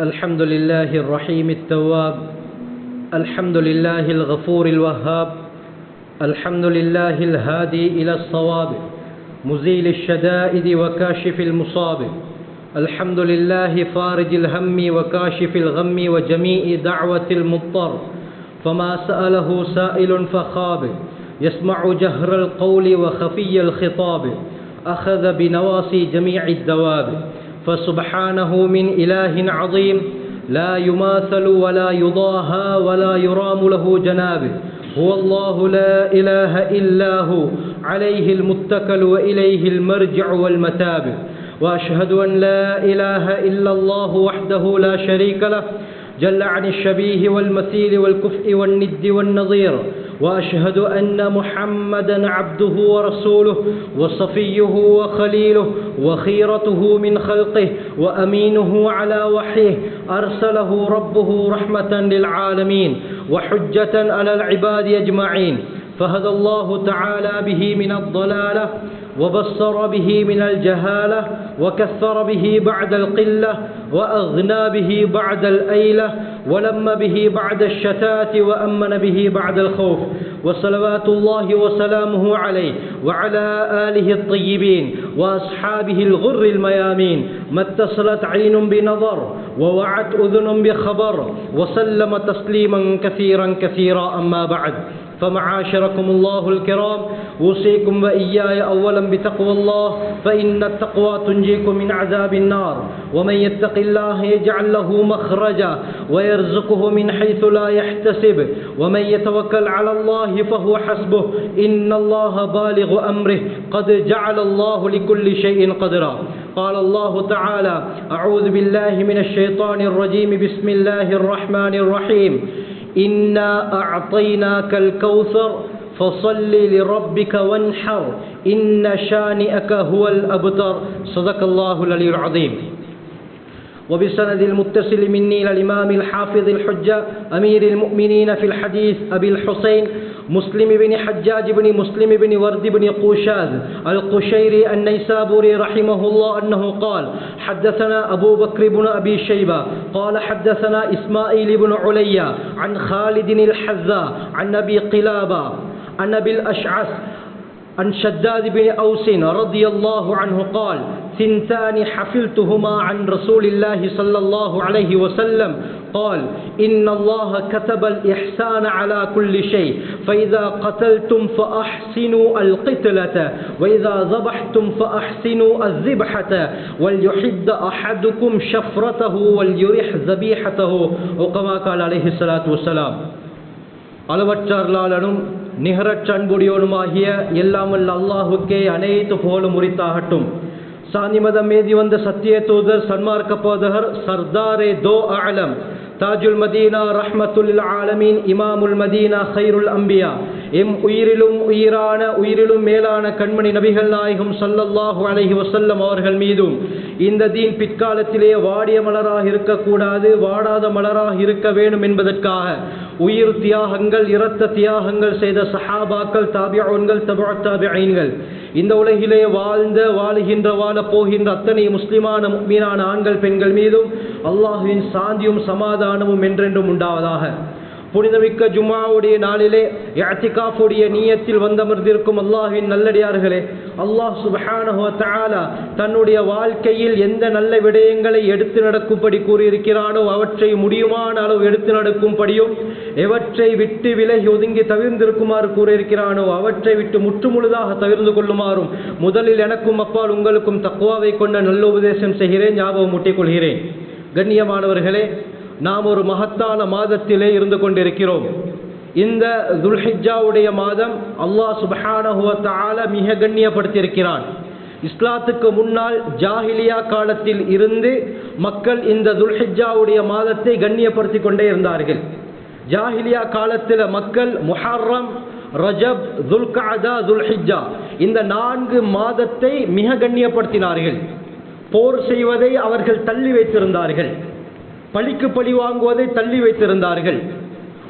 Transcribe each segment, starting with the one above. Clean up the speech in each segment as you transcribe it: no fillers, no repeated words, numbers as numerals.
الحمد لله الرحيم التواب، الحمد لله الغفور الوهاب، الحمد لله الهادي إلى الصواب، مزيل الشدائد وكاشف المصاب، الحمد لله فارج الهم وكاشف الغم وجميع دعوة المضطر، فما سأله سائل فخاب، يسمع جهر القول وخفي الخطاب، أخذ بنواصي جميع الدواب، فسبحانه من إله عظيم لا يماثل ولا يضاهى ولا يرام له جناب، هو الله لا إله إلا هو عليه المتكل وإليه المرجع والمتاب، وأشهد أن لا إله إلا الله وحده لا شريك له جل عن الشبيه والمثيل والكفء والند والنظير، وأشهد أن محمدا عبده ورسوله وصفيه وخليله وخيرته من خلقه وأمينه على وحيه، أرسله ربه رحمة للعالمين وحجة على العباد أجمعين، فهدى الله تعالى به من الضلالة وبصر به من الجهالة وكثر به بعد القلة وأغنى به بعد الأيلة ولم به بعد الشتات وأمن به بعد الخوف، وصلوات الله وسلامه عليه وعلى آله الطيبين وأصحابه الغر الميامين، ما اتصلت عين بنظر ووعت أذن بخبر، وسلم تسليما كثيرا كثيرا. أما بعد، فمعاشركم الله الكرام، أوصيكم وإياي أولا بتقوى الله، فإن التقوى تنجيكم من عذاب النار، ومن يتق الله يجعل له مخرجا ويرزقه من حيث لا يحتسب، ومن يتوكل على الله فهو حسبه، إن الله بالغ أمره، قد جعل الله لكل شيء قدرا. قال الله تعالى: أعوذ بالله من الشيطان الرجيم، بسم الله الرحمن الرحيم، إنا أعطيناك الكوثر فصل لربك وانحر إن شانئك هو الأبتر. صدق الله العلي العظيم. وبسند المتصل مني إلى الإمام الحافظ الحجة أمير المؤمنين في الحديث أبي الحسين مسلم بن حجاج بن مسلم بن ورد بن قوشاذ القشيري النيسابوري رحمه الله أنه قال: حدثنا أبو بكر بن أبي شيبة قال حدثنا إسماعيل بن عليا عن خالد الحذاء عن أبي قلابة عن أبي الأشعث عن شداد بن أوس رضي الله عنه قال: ثنتان حفظتهما عن رسول الله صلى الله عليه وسلم قال: إن الله كتب الإحسان على كل شيء، فإذا قتلتم فأحسنوا القتلة، وإذا ذبحتم فأحسنوا الذبحة، وليحد أحدكم شفرته وليرح ذبيحته، وكما قال عليه الصلاة والسلام. அளவற்ற அருளாளனும் நிகரற்ற அன்புடையோனுமாகிய எல்லாமல்ல அல்லாஹுக்கே அனைத்து புகழும் உரித்தாகட்டும். சாந்தி மதம் மேதி வந்த சத்திய தூதர் சன்மார்க்க போதகர் சர்தாரே தோ ஆலம் தாஜுல் மதீனா ரஹ்மத்துல் ஆலமீன் இமாமுல் மதீனா கைருல் அம்பியா எம் உயிரிலும் உயிரான உயிரிலும் மேலான கண்மணி நபிகள் நாயகம் ஸல்லல்லாஹு அலைஹி வஸல்லம் அவர்கள் மீதும் இந்த தீன் பிற்காலத்திலே வாடிய மலராக இருக்கக்கூடாது, வாடாத மலராக இருக்க வேண்டும் என்பதற்காக உயிர் தியாகங்கள் இரத்த தியாகங்கள் செய்த சஹாபாக்கள், தாபிஊன்கள், தபுஅத் தாபிஈன்கள், இந்த உலகிலே வாழ்ந்த வாழுகின்ற வாழ போகின்ற அத்தனை முஸ்லிமான முஃமினான ஆண்கள் பெண்கள் மீதும் அல்லாஹ்வின் சாந்தியும் சமாதானமும் என்றென்றும் உண்டாவதாக. புனிதமிக்க ஜும்ஆவுடைய நாளிலே இஅ்திகாஃபுடைய நியத்தில் வந்தமர்ந்திருக்கும் அல்லாஹ்வின் நல்லடியார்களே, அல்லாஹ் சுப்ஹானஹு வ தஆலா தன்னுடைய வாழ்க்கையில் எந்த நல்ல விடயங்களை எடுத்து நடக்கும்படி கூறியிருக்கிறானோ அவற்றை முடியுமான அளவு எடுத்து நடக்கும்படியும், எவற்றை விட்டு விலகி ஒதுங்கி தவிர்ந்திருக்குமாறு கூறியிருக்கிறானோ அவற்றை விட்டு முற்றுமுழுதாக தவிர்ந்து கொள்ளுமாறும் முதலில் எனக்கும் அப்பால் உங்களுக்கும் தக்வாவை கொண்ட நல்ல உபதேசம் செய்கிறேன், ஞாபகம் ஊட்டிக் கொள்கிறேன். கண்ணியமானவர்களே, நாம் ஒரு மகத்தான மாதத்திலே இருந்து கொண்டிருக்கிறோம். இந்த துல்ஹிஜ்ஜாவுடைய மாதம் அல்லாஹ் சுப்ஹானஹு வ தஆலா மிக கண்ணியப்படுத்தியிருக்கிறான். இஸ்லாத்துக்கு முன்னால் ஜாஹிலியா காலத்தில் இருந்து மக்கள் இந்த துல்ஹிஜ்ஜாவுடைய மாதத்தை கண்ணியப்படுத்தி கொண்டே இருந்தார்கள். ஜாஹிலியா காலத்தில் மக்கள் முஹர்ரம், ரஜப், துல்கஅதா, துல்ஹிஜ்ஜா இந்த 4 மாதத்தை மிக கண்ணியப்படுத்தினார்கள். போர் செய்வதை அவர்கள் தள்ளி வைத்திருந்தார்கள், பழிக்கு பழி வாங்குவதை தள்ளி வைத்திருந்தார்கள்.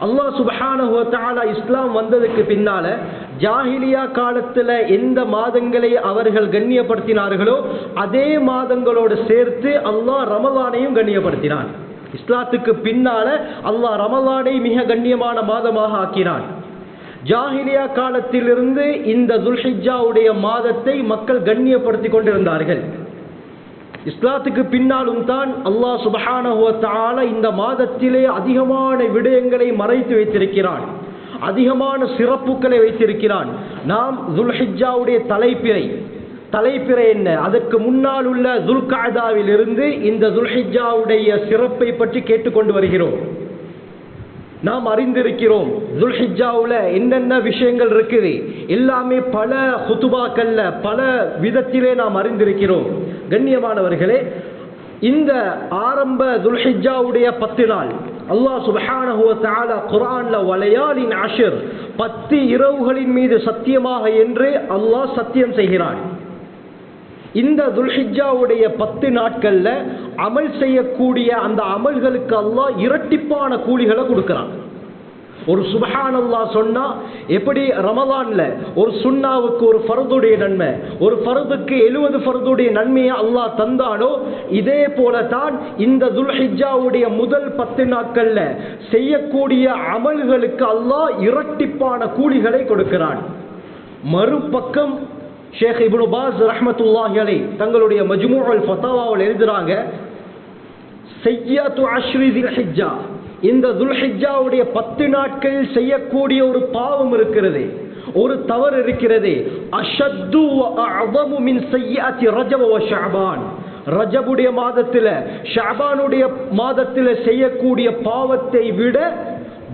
அல்லாஹ் சுப்ஹானஹு வ தஆலா இஸ்லாம் வந்ததுக்கு பின்னால ஜாஹிலியா காலத்தில் எந்த மாதங்களை அவர்கள் கண்ணியப்படுத்தினார்களோ அதே மாதங்களோடு சேர்த்து அல்லாஹ் ரமலானையும் கண்ணியப்படுத்தினான். இஸ்லாத்துக்கு பின்னால அல்லாஹ் ரமலானை மிக கண்ணியமான மாதமாக ஆக்கினான். ஜாஹிலியா காலத்திலிருந்து இந்த துல்ஹிஜ்ஜாவுடைய மாதத்தை மக்கள் கண்ணியப்படுத்திக் கொண்டிருந்தார்கள். இஸ்லாத்துக்கு பின்னாலும் தான் அல்லாஹ் சுப்ஹானஹு வ தஆலா இந்த மாதத்திலே அதிகமான விடயங்களை மறைத்து வைத்திருக்கிறான், அதிகமான சிறப்புகளை வைத்திருக்கிறான். நாம் துல்ஹிஜ்ஜாவுடைய தலைப்பிறை என்ன, அதற்கு முன்னால் உள்ள துல்கஅதாவில் இருந்து இந்த துல்ஹிஜ்ஜாவுடைய சிறப்பை பற்றி கேட்டுக்கொண்டு வருகிறோம். நாம் அறிந்திருக்கிறோம் துல்ஹிஜ்ஜாவுல என்னென்ன விஷயங்கள் இருக்குது, எல்லாமே பல ஹுதுபாக்கள்ல பல விதத்திலே நாம் அறிந்திருக்கிறோம். கண்ணியமானவர்களே, இந்த ஆரம்ப துல்ஹிஜ்ஜாவுடைய 10 நாள் அல்லாஹ் சுப்ஹானஹு வ தஆலா குர்ஆன்ல வலயாலின் அஷ்ர் 10 இரவுகளின் மீது சத்தியமாக என்று அல்லாஹ் சத்தியம் செய்கிறான். இந்த துல்ஹிஜ்ஜாவுடைய 10 நாட்கள்ல அமல் செய்யக்கூடிய அந்த அமல்களுக்கு அல்லாஹ் இரட்டிப்பான கூலிகளை கொடுக்கிறான். ஒரு சுப்ஹானல்லாஹ் சொன்னா எப்படி ரமலான்ல ஒரு சுன்னாவுக்கு ஒரு ஃபர்துடைய நன்மை, ஒரு ஃபர்துக்கு 70 ஃபர்துடைய நன்மையை அல்லாஹ் தந்தானோ, இதே போல தான் இந்த துல்ஹிஜ்ஜாவுடைய முதல் 10 நாட்கள்ல செய்யக்கூடிய அமல்களுக்கு அல்லாஹ் இரட்டிப்பான கூலிகளை கொடுக்கிறான். மறுபக்கம் ஷேக் இப்னு பாஸ் ரஹ்மத்துல்லாஹி அலைஹி தங்களுடைய மஜ்மூஉல் ஃபதாவாவில் எழுதுறாங்க, சய்யத்து அஷ்ரி தில்ஹிஜ்ஜா, இந்த துல்ஹிஜ்ஜாவுடைய 10 நாட்களில் செய்யக்கூடிய ஒரு பாவம் இருக்கிறது, ஒரு தவறு இருக்கிறது, அஷத்து வ அஅதமு மின் சய்யத்தி ரஜப வ ஷஅபான், ரஜபுடைய மாதத்துல ஷஅபானுடைய மாதத்துல செய்யக்கூடிய பாவத்தை விட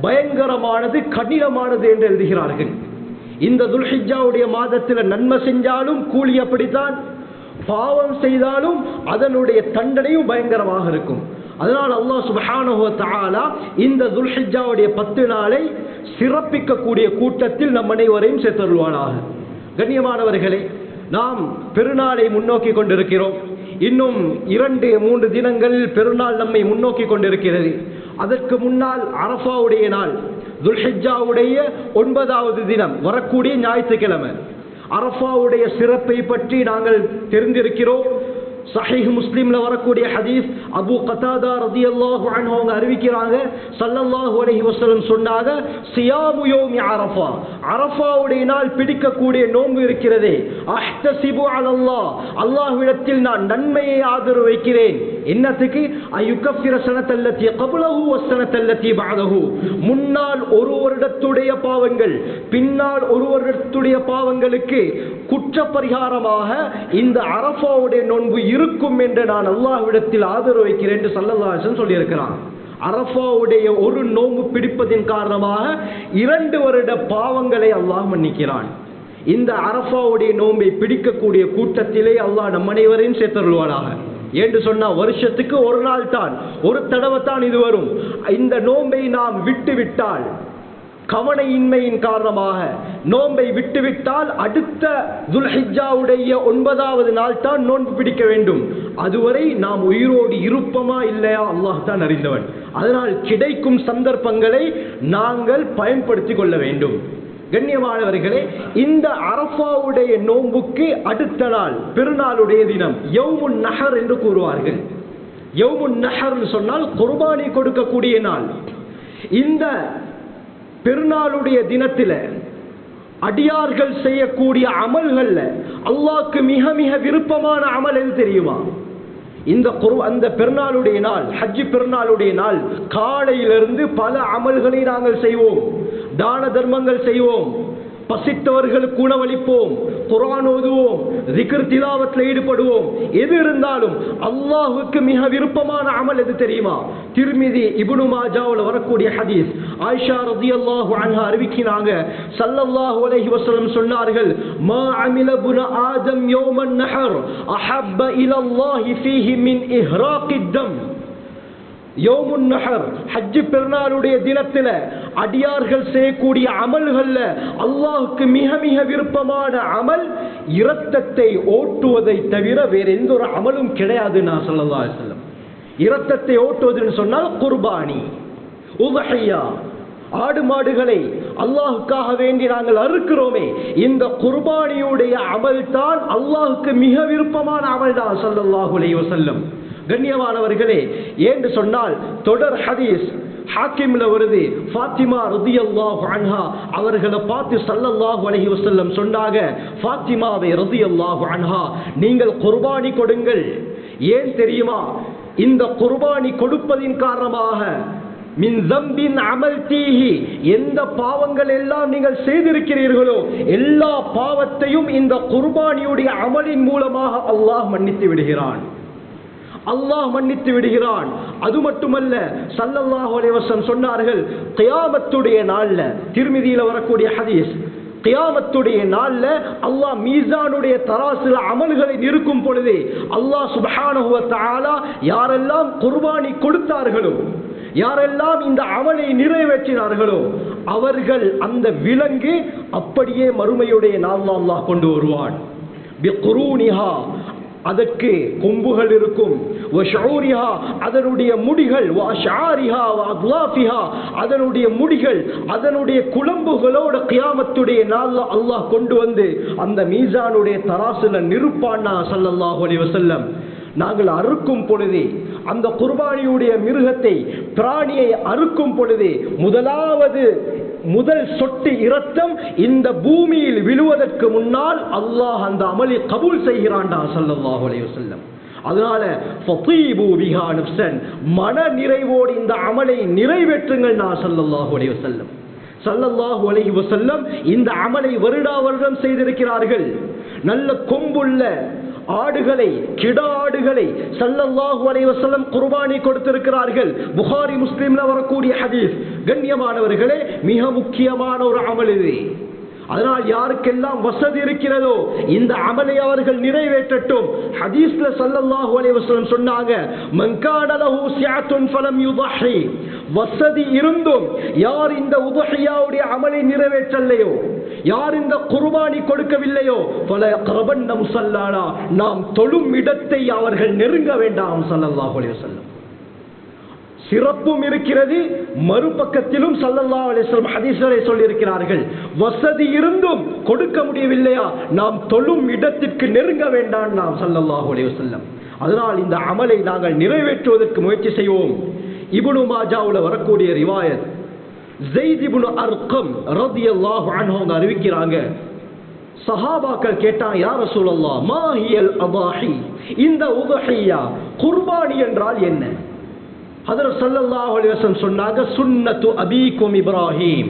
பயங்கரமானது, கடினமானது என்று எழுதுகிறார்கள். இந்த துல்ஹிஜ்ஜாவுடைய மாதத்துல நன்மை செஞ்சாலும் கூலி அப்படித்தான், பாவம் செய்தாலும் அதனுடைய தண்டனையும் பயங்கரமாக இருக்கும். அதனால் அல்லாஹ் சுப்ஹானஹு வ தஆலா இந்த துல்ஹிஜ்ஜாவுடைய 10 நாளை சிறப்பிக்கக்கூடிய கூட்டத்தில் நம் அனைவரையும் சேர்த்தருள்வானாக. கண்ணியமானவர்களே, நாம் பெருநாளை முன்னோக்கி கொண்டிருக்கிறோம். இன்னும் 2-3 தினங்களில் பெருநாள் நம்மை முன்னோக்கி கொண்டிருக்கிறது. அதற்கு முன்னால் அரஃபாவுடைய நாள், துல்ஹிஜ்ஜாவுடைய 9வது தினம் வரக்கூடிய ஞாயிற்றுக்கிழமை. அரஃபாவுடைய சிறப்பை பற்றி நாங்கள் தெரிந்திருக்கிறோம். சஹீஹ் முஸ்லிம்ல வரக்கூடிய ஹதீஸ், அபூ கதாதா ரலியல்லாஹு அன்ஹு அவங்க அறிவிக்கிறாங்க, ஸல்லல்லாஹு அலைஹி வஸல்லம் சொன்னாங்க, சியாமு யௌமி அரஃபா, அரஃபாவுடைய நாள் பிடிக்கக்கூடிய நோன்பு இருக்கிறதே, அஹ்தஸிபு அலல்லாஹ், அல்லாஹ்விடத்தில் நான் நன்மையை ஆதரவு வைக்கிறேன். என்னத்துக்கு? அயுகஃபிர ஸனத்தல்லதி கப்லஹு வஸனத்தல்லதி பஅதஹு, முன்னால் ஒரு வருடத்துடைய பாவங்கள் பின்னால் ஒரு வருடத்துடைய பாவங்களுக்கு குற்ற பரிகாரமாக இந்த அரஃபாவுடைய நோன்பு இருக்கும் என்று நான் அல்லாஹ்விடத்தில் ஆதரவு வைக்கிறேன் என்று ஸல்லல்லாஹு அலைஹி வஸல்லம் சொல்லியிருக்கிறான். அரஃபாவுடைய ஒரு நோன்பு பிடிப்பதின் காரணமாக 2 வருட பாவங்களை அல்லாஹ் மன்னிக்கிறான். இந்த அரஃபாவுடைய நோன்பை பிடிக்கக்கூடிய கூட்டத்திலே அல்லாஹ் நம் அனைவரையும் சேர்த்தருள்வானாக. என்று சொன்னா வருஷத்துக்கு ஒரு நாள் தான், ஒரு தடவை தான் இது வரும். இந்த நோன்பை நாம் விட்டுவிட்டால், கவனையின்மையின் காரணமாக நோன்பை விட்டுவிட்டால், அடுத்த துல்ஹிஜ்ஜாவுடைய 9வது நாள் தான் நோன்பு பிடிக்க வேண்டும். அதுவரை நாம் உயிரோடு இருப்போமா இல்லையா அல்லாஹ் தான் அறிந்தவன். அதனால் கிடைக்கும் சந்தர்ப்பங்களை நாங்கள் பயன்படுத்திக் கொள்ள வேண்டும். கண்ணியமானவர்களே, இந்த அரஃபாவுடைய நோன்புக்கு அடுத்த நாள் பெருநாளுடைய தினம் யௌமுன் நஹர் என்று கூறுவார்கள். யௌமுன் நஹர் சொன்னால் குர்பானி கொடுக்கக்கூடிய நாள். இந்த பெருநாளுடைய தினத்தில் அடியார்கள் செய்யக்கூடிய அமல்கள்ல அல்லாஹ்க்கு மிக மிக விருப்பமான அமல் எது தெரியுமா? அந்த பெருநாளுடைய நாள், ஹஜ் பெருநாளுடைய நாள் காலையிலிருந்து பல அமல்களை நாங்கள் செய்வோம். தான தர்மங்கள் செய்வோம், பசித்தவர்களுக்கு உணவளிப்போம், குர்ஆன் ஓதுவோம், திக்ர் திலாவத்தில் ஈடுபடுவோம். எது இருந்தாலும் அல்லாஹ்வுக்கு மிக விருப்பமான அமல் எது தெரியுமா? திர்மிதி இப்னு மாஜாவுல வரக்கூடிய ஹதீஸ், ஆயிஷா ரலியல்லாஹு அன்ஹா அறிவிக்கிறாங்க, ஸல்லல்லாஹு அலைஹி வஸல்லம் சொன்னார்கள், மா அமில இப்னு ஆதம் யௌமன் நஹர் அஹப்ப இலல்லாஹி ஃபீஹி மின் இஹ்ராகித் தம். யௌமுன் நஹர் ஹஜ் பெருநாளுடைய தினத்தில் அடியார்கள் செய்யக்கூடிய அமல்கள்ல அல்லாஹ்வுக்கு மிக மிக விருப்பமான அமல் இரத்தத்தை ஓட்டுவதை தவிர வேற எந்த ஒரு அமலும் கிடையாது. நான் ஸல்லல்லாஹு அலைஹி வஸல்லம் இரத்தத்தை ஓட்டுவதுன்னு சொன்னால் குர்பானி, உத்ஹியா, ஆடு மாடுகளை அல்லாஹ்வுக்காக வேண்டி நாங்கள் அறுக்கிறோமே, இந்த குர்பானியுடைய அமல் தான் அல்லாஹ்வுக்கு மிக விருப்பமான அமல் தான் ஸல்லல்லாஹு அலைஹி வஸல்லம். கண்ணியமானவர்களே, ஏன்னு சொன்னால் தொடர் ஹதீஸ் ஹாக்கிம்ல வருது. ஃபாத்திமா ரலியல்லாஹு அன்ஹா அவர்களை பார்த்து ஸல்லல்லாஹு அலைஹி வஸல்லம் சொன்னாங்க, ஃபாத்திமாவே ரலியல்லாஹு அன்ஹா, நீங்கள் குர்பானி கொடுங்கள். ஏன் தெரியுமா? இந்த குர்பானி கொடுப்பதின் காரணமாக மின் ஸம்பின் அமல்தீஹி, எந்த பாவங்கள் எல்லாம் நீங்கள் செய்திருக்கிறீர்களோ எல்லா பாவத்தையும் இந்த குர்பானியுடைய அமலின் மூலமாக அல்லாஹ் மன்னித்து விடுகிறான். அல்லாஹ் மன்னித்து விடுகிறான். அது மட்டுமல்ல, ஸல்லல்லாஹு அலைஹி வஸல்லம் சொன்னார்கள், கியாமத்துடைய நாள்ல, திர்மிதியில வரக்கூடிய ஹதீஸ், கியாமத்துடைய நாள்ல அல்லாஹ் மீசானுடைய தராசில் அமல்களை நிறுக்கும் பொழுது அல்லாஹ் சுப்ஹானஹு வ தஆலா யாரெல்லாம் குர்பானி கொடுத்தார்களோ, யாரெல்லாம் இந்த அமலை நிறைவேற்றினார்களோ அவர்கள் அந்த விலங்கு அப்படியே மறுமையுடைய நாள் அல்லாஹ் கொண்டு வருவான். பிகுரூனிஹா, அதற்கு கொம்புகள் இருக்கும், வஷூரிஹா, அதனுடைய முடிகள், வஷாரிஹா வஅத்லாஃபிஹா, அதனுடைய முடிகள், அதனுடைய குளம்புகளோட கியாமத்துடைய நாள்ல அல்லாஹ் கொண்டு வந்து அந்த மீசானுடைய தராசுல நிறுப்பானா ஸல்லல்லாஹு அலைஹி வஸல்லம். நாங்கள் அறுக்கும் பொழுது, அந்த குர்பானியுடைய மிருகத்தை, பிராணியை அறுக்கும் பொழுது முதல் சொட்டு இரத்தம் இந்த பூமியில் விழுவதற்கு முன்னால் அல்லாஹ் அந்த அமலை கபூல் செய்கிறான்டா ஸல்லல்லாஹு அலைஹி வஸல்லம். அதனால ஃபதீபு பிஹா நஃப்ஸன், மன நிறைவோடு இந்த அமலை நிறைவேற்றுங்கள் நான் ஸல்லல்லாஹு அலைஹி வஸல்லம். ஸல்லல்லாஹு அலைஹி வஸல்லம் இந்த அமலை வருடா வருடம் செய்திருக்கிறார்கள். நல்ல கொம்புள்ள ஆடுகளை, கிட ஆடுகளை ஸல்லல்லாஹு அலைஹி வஸல்லம் குர்பானி கொடுத்திருக்கிறார்கள். புகாரி முஸ்லிம்ல வரக்கூடிய ஹதீஸ். கண்ணியமானவர்களே, மிக முக்கியமான ஒரு அமல் இது. அதனால் யாருக்கெல்லாம் வசதி இருக்கிறதோ இந்த அமலை அவர்கள் நிறைவேற்றட்டும். ஹதீஸ்ல ஸல்லல்லாஹு அலைஹி வஸல்லம் சொன்னாங்க, மன் கான லஹு சிஅத்துன் ஃபலம் யுضحி, வசதி இருந்தும் யார் இந்த உதுஹியாவுடைய அமலை நிறைவேற்றலையோ, யார் இந்த குர்பானி கொடுக்கவில்லையோ, ஃபல யக்ரபன் முஸல்லானா, நாம் தொழும் இடத்தை அவர்கள் நெருங்க வேண்டாம் ஸல்லல்லாஹு அலைஹி வஸல்லம். சிறப்பும் இருக்கிறது, மறுபக்கத்திலும் ஸல்லல்லாஹு அலைஹி வஸல்லம் ஹதீஸ்களை சொல்லி இருக்கிறார்கள், வசதி இருந்தும் கொடுக்க முடியவில்லையா, நாம் தொழும் இடத்திற்கு நெருங்க வேண்டாம் நாம் ஸல்லல்லாஹு அலைஹி வஸல்லம். அதனால் இந்த அமலை நாங்கள் நிறைவேற்றுவதற்கு முயற்சி செய்வோம். இப்னு மாஜாவுல வரக்கூடிய ரிவாயத், ஸைத் இப்னு அர்கம் ரலியல்லாஹு அன்ஹு அறிவிக்கிறாங்க, சஹாபாக்கள் கேட்டாங்க, யா ரசூலல்லாஹ் மா ஹியல் அதாஹி, இந்த உதுஹியா குர்பானி என்றால் என்ன? ஹஜ்ரத் ஸல்லல்லாஹு அலைஹி வஸல்லம் சொன்னாங்க, சுன்னத்து அபீக்கும் இப்ராஹீம்,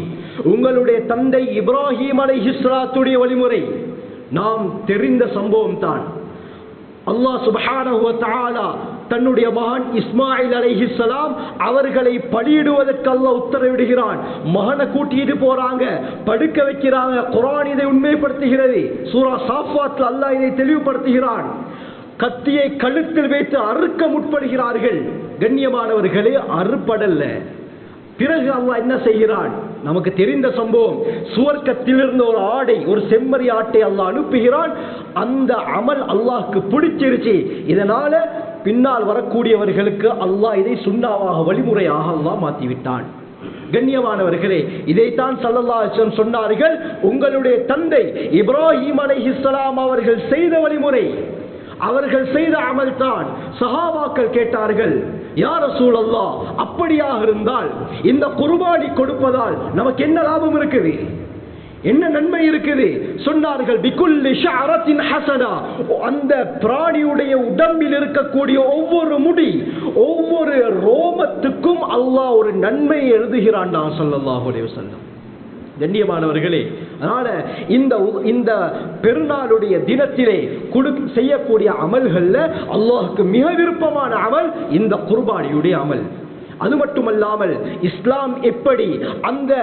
உங்களுடைய தந்தை இப்ராஹீம் அலைஹிஸ்ஸலாத்துடைய வழிமுறை. நாம் தெரிந்த சம்பவம் தான். அல்லாஹ் சுப்ஹானஹு வ தஆலா தன்னுடைய மகன் இஸ்மாயில் அலைஹிஸ்ஸலாம் அவர்களை பலியிடுவதற்கு அல்லாஹ் உத்தரவிடுகிறான். மகனை கூட்டிட்டு போறாங்க, படுக்க வைக்கிறாங்க. குர்ஆன் இதை உண்மைப்படுத்துகிறது. சூரா சாஃபாத்ல அல்லாஹ் இதை தெளிவுபடுத்துகிறான். கத்தியை கழுத்தில் வைத்து அறுக்க முற்படுகிறார்கள். கண்ணியமானவர்களே, அறுப்படல்ல. பிறகு அல்லாஹ் என்ன செய்கிறான்? நமக்கு தெரிந்த சம்பவம். சுவர்க்கத்திலிருந்து ஒரு ஆடை, ஒரு செம்மறி ஆட்டை அல்லாஹ் அனுப்புகிறான். அந்த அமல் அல்லாஹ்க்கு பிடிச்சிருச்சு. இதனால பின்னால் வரக்கூடியவர்களுக்கு அல்லாஹ் இதை சுன்னாவாக, வழிமுறையாக அல்லாஹ் மாற்றிவிட்டான். கண்ணியமானவர்களே, இதைத்தான் ஸல்லல்லாஹு அலைஹி வஸல்லம் சொன்னார்கள், உங்களுடைய தந்தை இப்ராஹீம் அலைஹிஸ்ஸலாம் அவர்கள் செய்த வழிமுறை, அவர்கள் செய்த அமல் தான். சஹாபாக்கள் கேட்டார்கள், யா ரசூலல்லாஹ், அப்படியாக இருந்தால் இந்த குர்பானி கொடுப்பதால் நமக்கு என்ன லாபம் இருக்குது, என்ன நன்மை இருக்குது? சொன்னார்கள், பிகுல்லி ஷஅரத்தின் ஹஸனா, அந்த பிராணியுடைய உடம்பில் இருக்கக்கூடிய ஒவ்வொரு முடி, ஒவ்வொரு ரோமத்துக்கும் அல்லாஹ் ஒரு நன்மை எழுதுகிறான் ஸல்லல்லாஹு அலைஹி வஸல்லம். கண்ணியமானவர்களே, அதனால இந்த பெருநாளுடைய தினத்திலே செய்யக்கூடிய அமல்கள்ல அல்லாஹ்வுக்கு மிக விருப்பமான அமல் இந்த குர்பானியுடைய அமல். அது மட்டுமல்லாமல் இஸ்லாம் எப்படி அந்த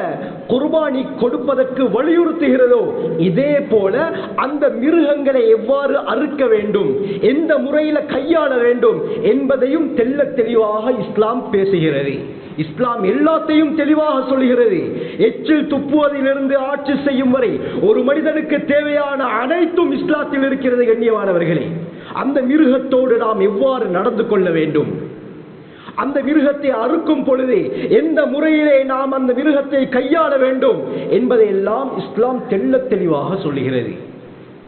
குர்பானி கொடுப்பதற்கு வலியுறுத்துகிறதோ, இதே போல அந்த மிருகங்களை எவ்வாறு அறுக்க வேண்டும், எந்த முறையில் கையாள வேண்டும் என்பதையும் தெள்ள தெளிவாக இஸ்லாம் பேசுகிறது. இஸ்லாம் எல்லாத்தையும் தெளிவாக சொல்கிறது. எச்சில் துப்புவதிலிருந்து ஆட்சி செய்யும் வரை ஒரு மனிதனுக்கு தேவையான அனைத்தும் இஸ்லாத்தில் இருக்கிறது. கண்ணியமானவர்களே, அந்த மிருகத்தோடு நாம் எவ்வாறு நடந்து கொள்ள வேண்டும், அந்த மிருகத்தை அறுக்கும் பொழுது எந்த முறையிலே நாம் அந்த மிருகத்தை கையாள வேண்டும் என்பதை எல்லாம் இஸ்லாம் தெள்ள தெளிவாக சொல்லுகிறது.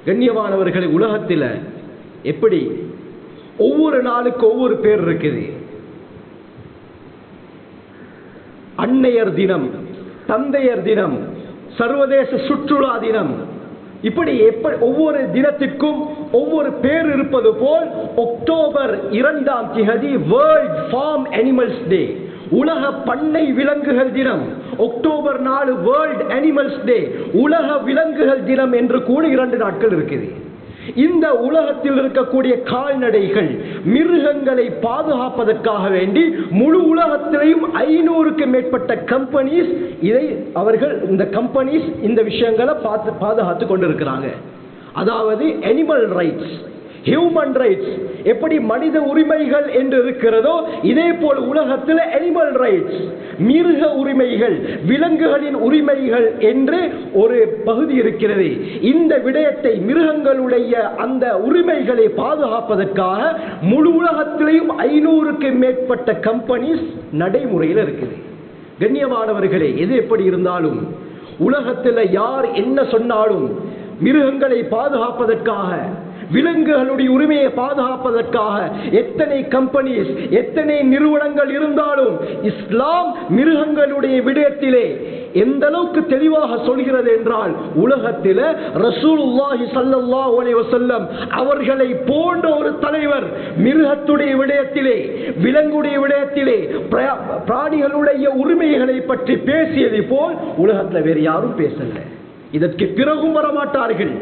கண்ணியமானவர்களே, உலகத்தில் எப்படி ஒவ்வொரு நாளுக்கு ஒவ்வொரு பேர் இருக்குது. அன்னையர் தினம், தந்தையர் தினம், சர்வதேச சுற்றுலா தினம், இப்படி ஒவ்வொரு தினத்திற்கும் ஒவ்வொரு பேர் இருப்பது போல் அக்டோபர் 2 வேர்ல்ட் ஃபார்ம் அனிமல்ஸ் டே, உலக பண்ணை விலங்குகள் தினம். அக்டோபர் 4 வேர்ல்ட் அனிமல்ஸ் டே, உலக விலங்குகள் தினம் என்று கூட 2 நாட்கள் இருக்குது. இந்த உலகத்தில் இருக்கக்கூடிய கால்நடைகள், மிருகங்களை பாதுகாப்பதற்காக வேண்டி முழு உலகத்திலேயும் 500க்கு மேற்பட்ட கம்பெனிஸ் இந்த கம்பெனிஸ் இந்த விஷயங்களை பாதுகாத்து கொண்டிருக்கிறாங்க. அதாவது அனிமல் ரைட்ஸ், ஹியூமன் ரைட்ஸ், எப்படி மனித உரிமைகள் என்று இருக்கிறதோ இதே போல் உலகத்தில் அனிமல் ரைட்ஸ், மிருக உரிமைகள், விலங்குகளின் உரிமைகள் என்று ஒரு பகுதி இருக்கிறது. இந்த விடயத்தை, மிருகங்களுடைய அந்த உரிமைகளை பாதுகாப்பதற்காக முழு உலகத்திலேயும் 500க்கு மேற்பட்ட கம்பெனிஸ் நடைமுறையில் இருக்குது. கண்ணியமானவர்களே, எது எப்படி இருந்தாலும் உலகத்தில் யார் என்ன சொன்னாலும் மிருகங்களை பாதுகாப்பதற்காக, விலங்குகளுடைய உரிமையை பாதுகாப்பதற்காக எத்தனை கம்பெனிஸ், எத்தனை நிறுவனங்கள் இருந்தாலும் இஸ்லாம் மிருகங்களுடைய விடயத்திலே எந்த அளவுக்கு தெளிவாக சொல்கிறது என்றால், உலகத்தில் ரசூலுல்லாஹி ஸல்லல்லாஹு அலைஹி வஸல்லம் அவர்களை போன்ற ஒரு தலைவர் மிருகத்துடைய விடயத்திலே, விலங்குடைய விடயத்திலே, பிராணிகளுடைய உரிமைகளை பற்றி பேசியது போல் உலகத்தில் வேறு யாரும் பேசல. இதற்கு பிறகும் வரமாட்டார்கள்.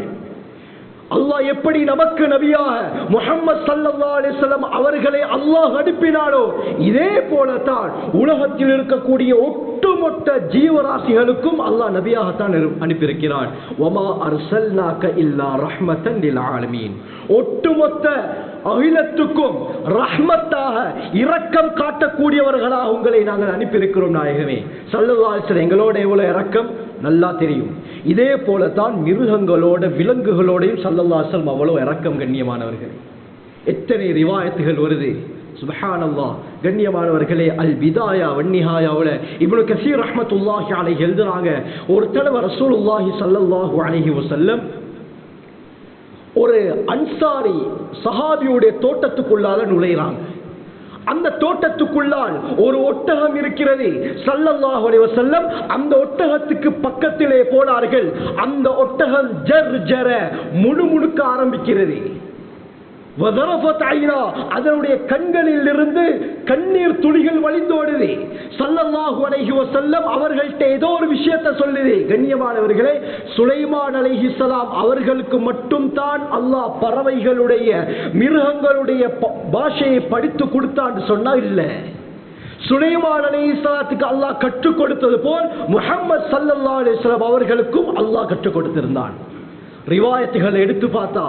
அல்லாஹ் எப்படி நமக்கு நபியாக முஹம்மது ஸல்லல்லாஹு அலைஹி வஸல்லம் அவர்களை அல்லாஹ் அனுப்பினாரோ இதே போலத்தான் உலகத்தில் இருக்கக்கூடிய ஒட்டுமொத்த ஜீவராசிகளுக்கும் அல்லாஹ் நபியாகத்தான் அனுப்பியிருக்கிறான். வமா அர்சல்நாக இல்லா ரஹ்மத்தன் லில் ஆலமீன், ஒட்டுமொத்த அகிலத்துக்கும் ரஹ்மத்தாக இரக்கம் காட்டக்கூடியவர்களாக உங்களை நாங்கள் அனுப்பியிருக்கிறோம். நாயகமே ஸல்லல்லாஹு அலைஹி வஸல்லம் எங்களோட எவ்வளவு இரக்கம் நல்லா தெரியும். இதே போலத்தான் மிருகங்களோட, விலங்குகளோடையும் ஸல்லல்லாஹு அலைஹி வஸல்லம் அவ்வளவு இரக்கம். கண்ணியமானவர்களே, எத்தனை ரிவாயத்துகள் வருது, சுப்ஹானல்லாஹ். கண்ணியமானவர்களே, அல் பிதாயா வன்னிஹாயாவுல இப்னு கஸீர் ரஹ்மத்துல்லாஹி அலைஹி எழுதுறாங்க, ஒரு தடவை ரசூலுல்லாஹி ஸல்லல்லாஹு அலைஹி வஸல்லம் ஒரு அன்சாரி சஹாபியுடைய தோட்டத்துக்குள்ளால நுழைறாங்க. அந்த தோட்டத்துக்குள்ளால் ஒரு ஒட்டகம் இருக்கிறது. ஸல்லல்லாஹு அலைஹி வஸல்லம் அந்த ஒட்டகத்துக்கு பக்கத்திலே போனார்கள். அந்த ஒட்டகம் ஜர் ஜர முணுமுணுக்க ஆரம்பிக்கிறது. அதனுடைய கண்களில் இருந்து கண்ணீர் துளிகள் வழிந்தோடுது. ஸல்லல்லாஹு அலைஹி வஸல்லம் அவர்கள்ட்ட ஏதோ ஒரு விஷயத்தை சொல்லுது. கண்ணியமானவர்களே, சுலைமான் அலைஹிஸ்ஸலாம் அவர்களுக்கு மட்டும் தான் அல்லாஹ் பறவைகளுடைய, மிருகங்களுடைய பாஷையை படித்து கொடுத்தான்னு சொன்னா இல்ல. சுலைமான் அலைஹிஸ்ஸலாத்துக்கு அல்லாஹ் கற்றுக் கொடுத்தது போல் முஹம்மது ஸல்லல்லாஹு அலைஹி வஸல்லம் அவர்களுக்கும் அல்லாஹ் கற்றுக் கொடுத்திருந்தான். ரிவாயத்துகளை எடுத்து பார்த்தா,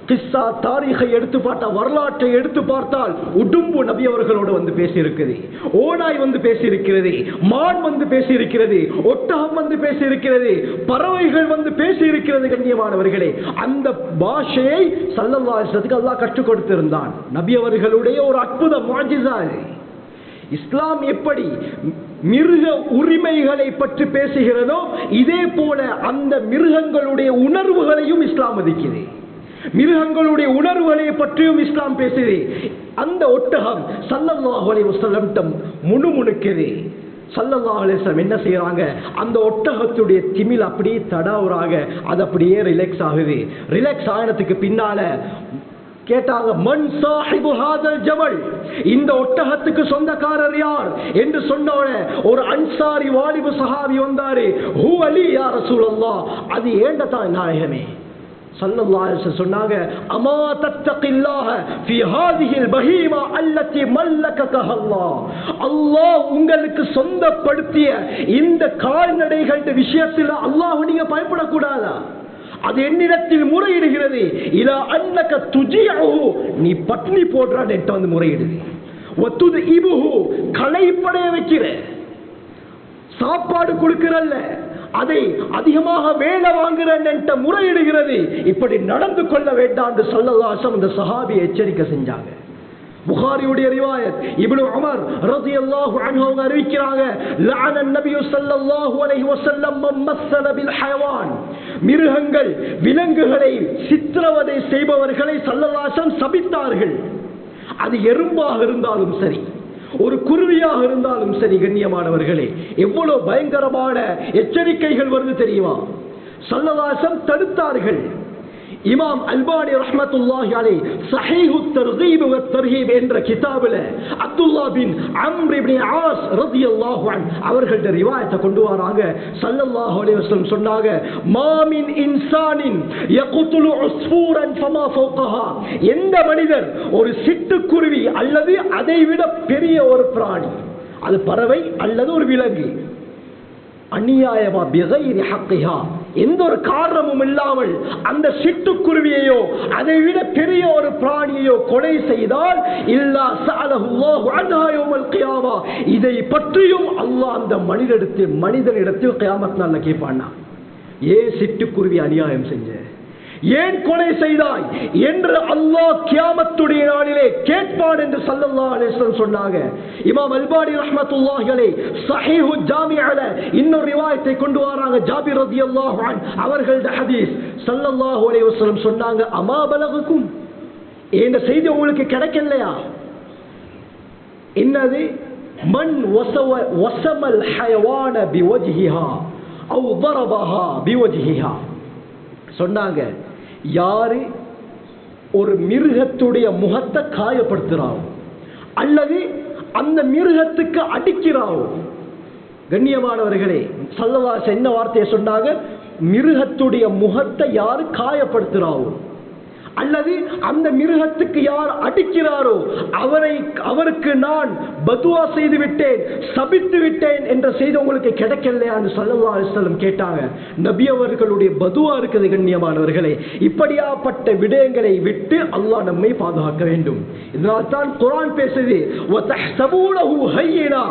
கிஸ்ஸா தாரீகை எடுத்து பார்த்தா, வரலாற்றை எடுத்து பார்த்தால் உடும்பு நபி அவர்களோடு வந்து பேசியிருக்கிறது, ஓனாய் வந்து பேசியிருக்கிறது, மான் வந்து பேசியிருக்கிறது, ஒட்டகம் வந்து பேசியிருக்கிறது, பறவைகள் வந்து பேசியிருக்கிறது. கண்ணியமானவர்களே, அந்த பாஷையை ஸல்லல்லாஹு அலைஹி வஸல்லம் அல்லாஹ் கற்றுக் கொடுத்திருந்தான். நபி அவர்களுடைய ஒரு அற்புத முஅஜிஸா. இஸ்லாம் எப்படி மிருக உரிமைகளை பற்றி பேசுகிறதோ இதே போல அந்த மிருகங்களுடைய உணர்வுகளையும் இஸ்லாம் மதிக்குது. மிருகங்களுடைய உணர்வுகளை பற்றியும் இஸ்லாம் பேசுது. அந்த ஒட்டகம் ஸல்லல்லாஹு அலைஹி வஸல்லம் முணுமுணுக்குது. ஸல்லல்லாஹு அலைஹி வஸல்லம் என்ன செய்யறாங்க, அந்த ஒட்டகத்துடைய திமில் அப்படியே தடவுறாங்க, அது அப்படியே ரிலாக்ஸ் ஆகுது. ரிலாக்ஸ் ஆனதுக்கு பின்னால கேட்டாங்க, மன் சாஹிபு ஹாதல் ஜமல், இந்த ஒட்டகத்துக்கு சொந்தக்காரர் யார் என்று சொன்னோட ஒரு அன்சாரி வாலிபு சஹாபி வந்தாரு. ஹூ அலி யா ரசூலல்லாஹ், அது ஏண்டதான் நாயகமே. ஸல்லல்லாஹு அலைஹி வஸல்லம் சொன்னாங்க, அமா தத்தகில்லாஹ ஃபீ ஹாதிஹில் பஹீமா அல்லதி மல்லகக அல்லாஹ், அல்லாஹ் உங்களுக்கு சொந்தப்படுத்திய இந்த கால்நடைகள் விஷயத்தில் அல்லாஹ் நீங்க பயப்படக்கூடாதா? அது என்னிடத்தில் முறையிடுகிறது. இலா அன்னக துஜிஹு, நீ பட்னி போடுறான் என்று வந்து முறையிடுது. வத்துது இபுஹு, களைப்படைய வைக்கிற, சாப்பாடு கொடுக்கிறல்ல, அதை அதிகமாக வேலை வாங்குறேன் என்ற முறையிடுகிறது. இப்படி நடந்து கொள்ள வேண்டாம் என்று ஸல்லல்லாஹு அலைஹி வஸல்லம் இந்த சஹாபி எச்சரிக்கை செஞ்சாங்க. புகாரியுடைய ரிவாயத், இப்னு உமர் ரலியல்லாஹு அன்ஹு அறிவிக்கிறாங்க, லஅன நபியு ஸல்லல்லாஹு அலைஹி வஸல்லம் மம்மஸல பில் ஹயவான், மிருகங்கள், விலங்குகளை சித்திரவதை செய்பவர்களை ஸல்லல்லாஹு அலைஹி வஸல்லம் சபித்தார்கள். அது எறும்பாக இருந்தாலும் சரி, ஒரு குருவியாக இருந்தாலும் சரி. கண்ணியமானவர்களே, எவ்வளவு பயங்கரமான எச்சரிக்கைகள் வருது தெரியுமா? ஸல்லல்லாஹு தடுத்தார்கள். இமாம் அல்பானி ரஹ்மத்துல்லாஹி அலைஹி ஸஹீஹு தர்கீப் வ தர்ஹீப் என்ற கிதாபில் அப்துல்லாஹ் பின் அம்ர் இப்னு ஆஸ் ரலியல்லாஹு அன்ஹு அவர்களுடைய ரிவாயத்தை கொண்டு வராங்க. ஸல்லல்லாஹு அலைஹி வஸல்லம் சொன்னாங்க, மா மின் இன்சானின் யக்துலு உஸ்ஃபூரன் ஃபமா ஃபௌகஹா. எந்த மனிதர் ஒரு சிட்டுக்குருவி அல்லது அதைவிட பெரிய ஒரு பிராணி, அது பறவை அல்லது ஒரு விலங்கு, அநியாயமா பிகைரி ஹக்கிஹா, எந்த ஒரு காரணமும் இல்லாமல் அந்த சிட்டுக்குருவியையோ அதை விட பெரிய ஒரு பிராணியையோ கொலை செய்தால் இல்லா ஸஅலஹுல்லாஹு அன்ஹா யௌமல் கியாமா, இதை பற்றியும் அல்லாஹ் அந்த மனிதனிடத்தில் கியாமத் நாள்ல கேட்பானா, ஏன் சிட்டுக்குருவி அநியாயம் செஞ்ச, ஏன் கொலை செய்தாய் என்று அல்லாஹ் கியாமத்துடைய நாளிலே கேட்பான் என்று ஸல்லல்லாஹு அலைஹி வஸல்லம் சொன்னாங்க. இமாம் அல்பானி ரஹ்மத்துல்லாஹி அலைஹி ஸஹீஹு ஜாமிஅல இன்னொரு ரிவாயத்தை கொண்டு வராங்க. ஜாபிர் ரலியல்லாஹு அன்ஹு அவர்களுடைய ஹதீஸ். ஸல்லல்லாஹு அலைஹி வஸல்லம் சொன்னாங்க, அமா பலகுக்கும், இந்த செய்தி உங்களுக்கு கிடைக்கலையா? என்னது? மன் வஸமல் ஹயவான பிவஜ்ஹிஹா அவ் ضربஹா பிவஜ்ஹிஹா. சொன்னாங்க, யாரு ஒரு மிருகத்துடைய முகத்தை காயப்படுத்துறாரோ அல்லது அந்த மிருகத்துக்கு அடிக்கிறாரோ, கண்ணியமானவர்களே ஸல்லல்லாஹு என்ன வார்த்தையை சொன்னாங்க? மிருகத்துடைய முகத்தை யாரு காயப்படுத்துறாரோ அல்லது அந்த மிருகத்துக்கு யார் அடிக்கிறாரோ அவருக்கு நான் பதுவா செய்து விட்டேன், சபித்து விட்டேன் என்ற செய்தி உங்களுக்கு கிடைக்கலையான்னு ஸல்லல்லாஹு அலைஹி வஸல்லம் கேட்டாங்க. நபி அவர்களுடைய பதுவா இருக்குது. கண்ணியமானவர்களே, இப்படியாப்பட்ட விடயங்களை விட்டு அல்லாஹ் நம்மை பாதுகாக்க வேண்டும். இதனால் தான் குர்ஆன் பேசுது, வதஹ்சபூனஹு ஹய்யினா,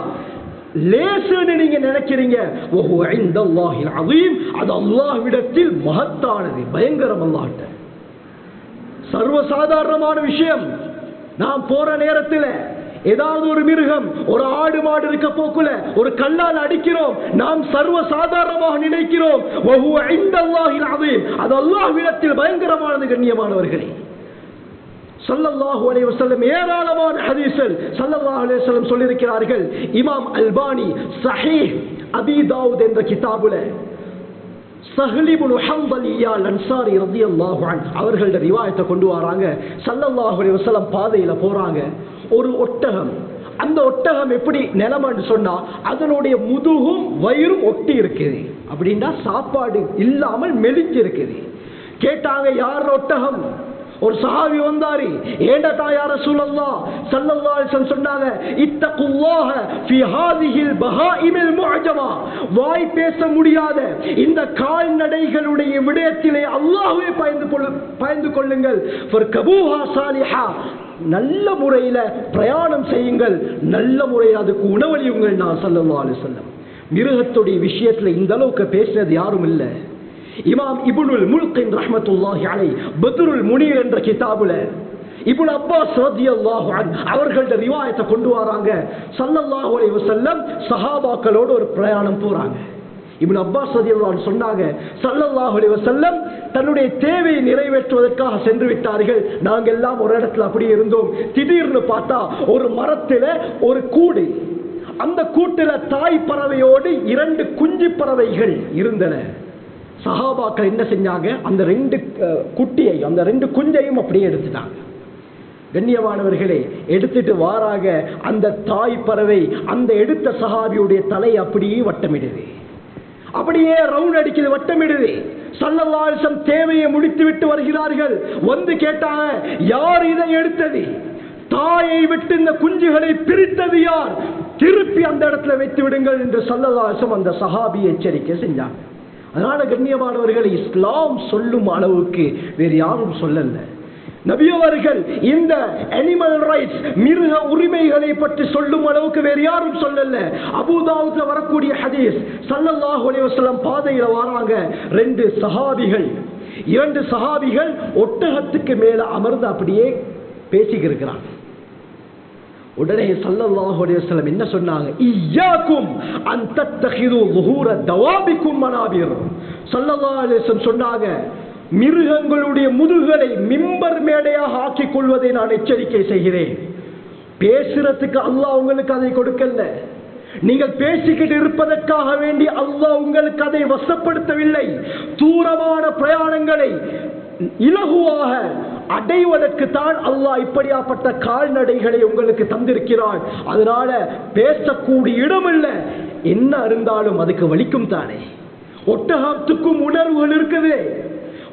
லேசுன்னு நீங்க நினைக்கிறீங்க, வஹுவ இன்தல்லாஹில் அஸீம், அது அல்லாஹ்விடத்தில் மகத்தானது, பயங்கரம். அல்லாஹ்ட்ட சர்வசாதாரணமான விஷயம். நாம் போற நேரத்தில் ஏதாவது ஒரு மிருகம், ஒரு ஆடு மாடு இருக்க போக்குல ஒரு கல்லால் அடிக்கிறோம், நாம் சர்வசாதாரணமாக நினைக்கிறோம், வஹுவ இன்தல்லாஹில் அஸீம், அது அல்லாஹ்விடத்தில் பயங்கரமானது. கண்ணியமானவர்களே, ஸல்லல்லாஹு அலைஹி வஸல்லம் ஏராளமான ஹதீஸ்கள் ஸல்லல்லாஹு அலைஹி வஸல்லம் சொல்லியிருக்கிறார்கள். இமாம் அல்பானி ஸஹீஹ் அபீ தாவூத் என்ற கிதாபுல ஸஹ்ல் இப்னு ஹன்பலியா அன்சாரி ரலியல்லாஹு அன்ஹு அவர்களுடைய ரிவாயத்தை கொண்டு வராங்க. ஸல்லல்லாஹு அலைஹி வஸல்லம் பாதையில போறாங்க. ஒரு ஒட்டகம், அந்த ஒட்டகம் எப்படி நிலமன்னு சொன்னா அதனுடைய முதுகும் வயிறும் ஒட்டி இருக்குது, அப்படின்னா சாப்பாடு இல்லாமல் மெலிஞ்சு இருக்குது. கேட்டாங்க, யார் ஒட்டகம்? ஒரு சஹாபி வந்தாரு, ஏண்டா தாயா ரசூலல்லாஹ் ஸல்லல்லாஹு அலைஹி வஸல்லம் சொன்னாங்க, இத்தகுல்லாஹ ஃபீ ஹாதிஹில் பஹாயிமில் முஅஜமா, வாய் பேச முடியாத இந்த கால்நடைகளுடைய விடயத்திலே அல்லாஹ்வை பயந்து கொள்ளுங்கள். ஃபர்கபூஹா சாலிஹா, நல்ல முறையில் பிரயாணம் செய்யுங்கள், நல்ல முறையில் அதுக்கு உணவளியுங்கள். நான் ஸல்லல்லாஹு அலைஹி வஸல்லம் மிருகத்துடைய விஷயத்தில் இந்த அளவுக்கு பேசினது யாரும் இல்லை. இமாம் இப்னுல் முல்கின் ரஹ்மத்துல்லாஹி அலைஹி பத்ருல் முனீர் என்ற கிதாபுல இப்னு அப்பாஸ் ரலியல்லாஹு அன்ஹு அவர்களுடைய ரிவாயத்தை கொண்டு வராங்க. ஸல்லல்லாஹு அலைஹி வஸல்லம் சஹாபாக்களோடு ஒரு பிரயாணம் போறாங்க. இப்னு அப்பாஸ் ரலியல்லாஹு அன்ஹு சொன்னாங்க, ஸல்லல்லாஹு அலைஹி வஸல்லம் தன்னுடைய தேவையை நிறைவேற்றுவதற்காக சென்று விட்டார்கள். நாங்கள் எல்லாம் ஒரு இடத்துல அப்படி இருந்தோம். திடீர்னு பார்த்தா ஒரு மரத்தில் ஒரு கூடு, அந்த கூட்டில் தாய் பறவையோடு 2 குஞ்சு பறவைகள் இருந்தன. சஹாபாக்கள் என்ன செஞ்சாங்க, அந்த 2 குட்டியையும் அந்த 2 குஞ்சையும் அப்படியே எடுத்துட்டாங்க. கண்ணியமானவர்களே, எடுத்துட்டு வாராக அந்த தாய் பறவை அந்த எடுத்த சஹாபியுடைய தலை அப்படியே வட்டமிடுது, அப்படியே ரவுண்ட் அடிக்குது, வட்டமிடுது. ஸல்லல்லாஹு அலைஹி வஸல்லம் தேவையை முடித்து விட்டு வருகிறார்கள். வந்து கேட்டாங்க, யார் இதை எடுத்தது? தாயை விட்டு இந்த குஞ்சுகளை பிரித்தது யார்? திருப்பி அந்த இடத்துல வைத்து விடுங்கள் என்று ஸல்லல்லாஹு அலைஹி வஸல்லம் அந்த சஹாபியை எச்சரிக்கை செஞ்சாங்க. அதனால கண்ணியமானவர்கள், இஸ்லாம் சொல்லும் அளவுக்கு வேறு யாரும் சொல்லல. நபி அவர்கள் இந்த அனிமல் ரைட்ஸ், மிருக உரிமைகளை பற்றி சொல்லும் அளவுக்கு வேறு யாரும் சொல்லல. அபூ தாவூத்ல வரக்கூடிய ஹதீஸ், ஸல்லல்லாஹு அலைஹி வஸல்லம் பாதையில வராங்க. 2 சஹாபிகள் ஒட்டகத்துக்கு மேல அமர்ந்து அப்படியே பேசிக்கிறாங்க. உடனே ஸல்லல்லாஹு அலைஹி வஸல்லம் என்ன சொன்னாங்க, இய்யாக்கும் அன் தத்தகிது ظهور தவாபிக்கும் மனாபிர். ஸல்லல்லாஹு அலைஹி வஸல்லம் சொன்னாங்க, மிருகங்களுடைய முதுகுகளை மிம்பர் மேடையாக ஆக்கிக் கொள்வதை நான் எச்சரிக்கை செய்கிறேன். பேசுறதுக்கு அல்லாஹ் உங்களுக்கு அதை கொடுக்கல. நீங்கள் பேசிக்கிட்டு இருப்பதற்காக வேண்டி அல்லாஹ் உங்களுக்கு அதை வசப்படுத்தவில்லை. தூரமான பிரயாணங்களை இலகுவாக அடைவதற்கு தான் அல்லாஹ் இப்படியாப்பட்ட கால்நடைகளை உங்களுக்கு தந்திருக்கிறான். அதனால பேசக்கூடிய இடம் இல்ல, என்ன இருந்தாலும் அதுக்கு வலிக்கும் தானே. ஒட்டகத்துக்கும் உணர்வுகள் இருக்குது.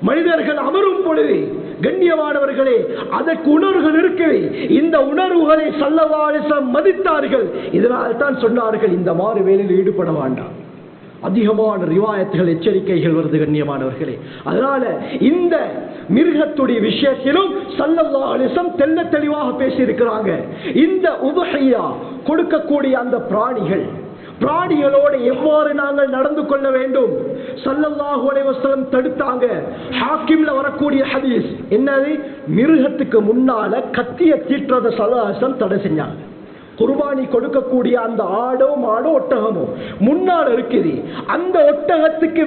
மனிதர்கள் அமரும் பொழுது கண்ணியமானவர்களே அதற்கு உணர்வுகள் இருக்குது. இந்த உணர்வுகளை ஸல்லல்லாஹு அலைஹி வஸல்லம் மதித்தார்கள். இதனால் தான் சொன்னார்கள் இந்த மாறு வேலையில் ஈடுபட வேண்டாம். அதிகமான ரிவாயத்துகள் எச்சரிக்கைகள் வருது கண்ணியமானவர்களே. அதனால இந்த மிருகத்துடைய விஷயத்திலும் ஸல்லல்லாஹு அலைஹி வஸல்லம் தெள்ள தெளிவாக பேசியிருக்கிறாங்க. இந்த உதுஹியா கொடுக்கக்கூடிய அந்த பிராணிகளோடு எவ்வாறு நாங்கள் நடந்து கொள்ள வேண்டும் ஸல்லல்லாஹு அலைஹி வஸல்லம் தடுத்தாங்க. ஹாக்கிம்ல வரக்கூடிய ஹதீஸ் என்னது, மிருகத்துக்கு முன்னால கத்திய தீற்றத ஸல்லல்லாஹு அலைஹி வஸல்லம் தடை செஞ்சாங்க. குர்பானி கொடுக்கக்கூடிய அந்த ஆடோ மாடோ ஒட்டகமோ முன்னால் இருக்குது. அந்த ஒட்டகத்துக்கு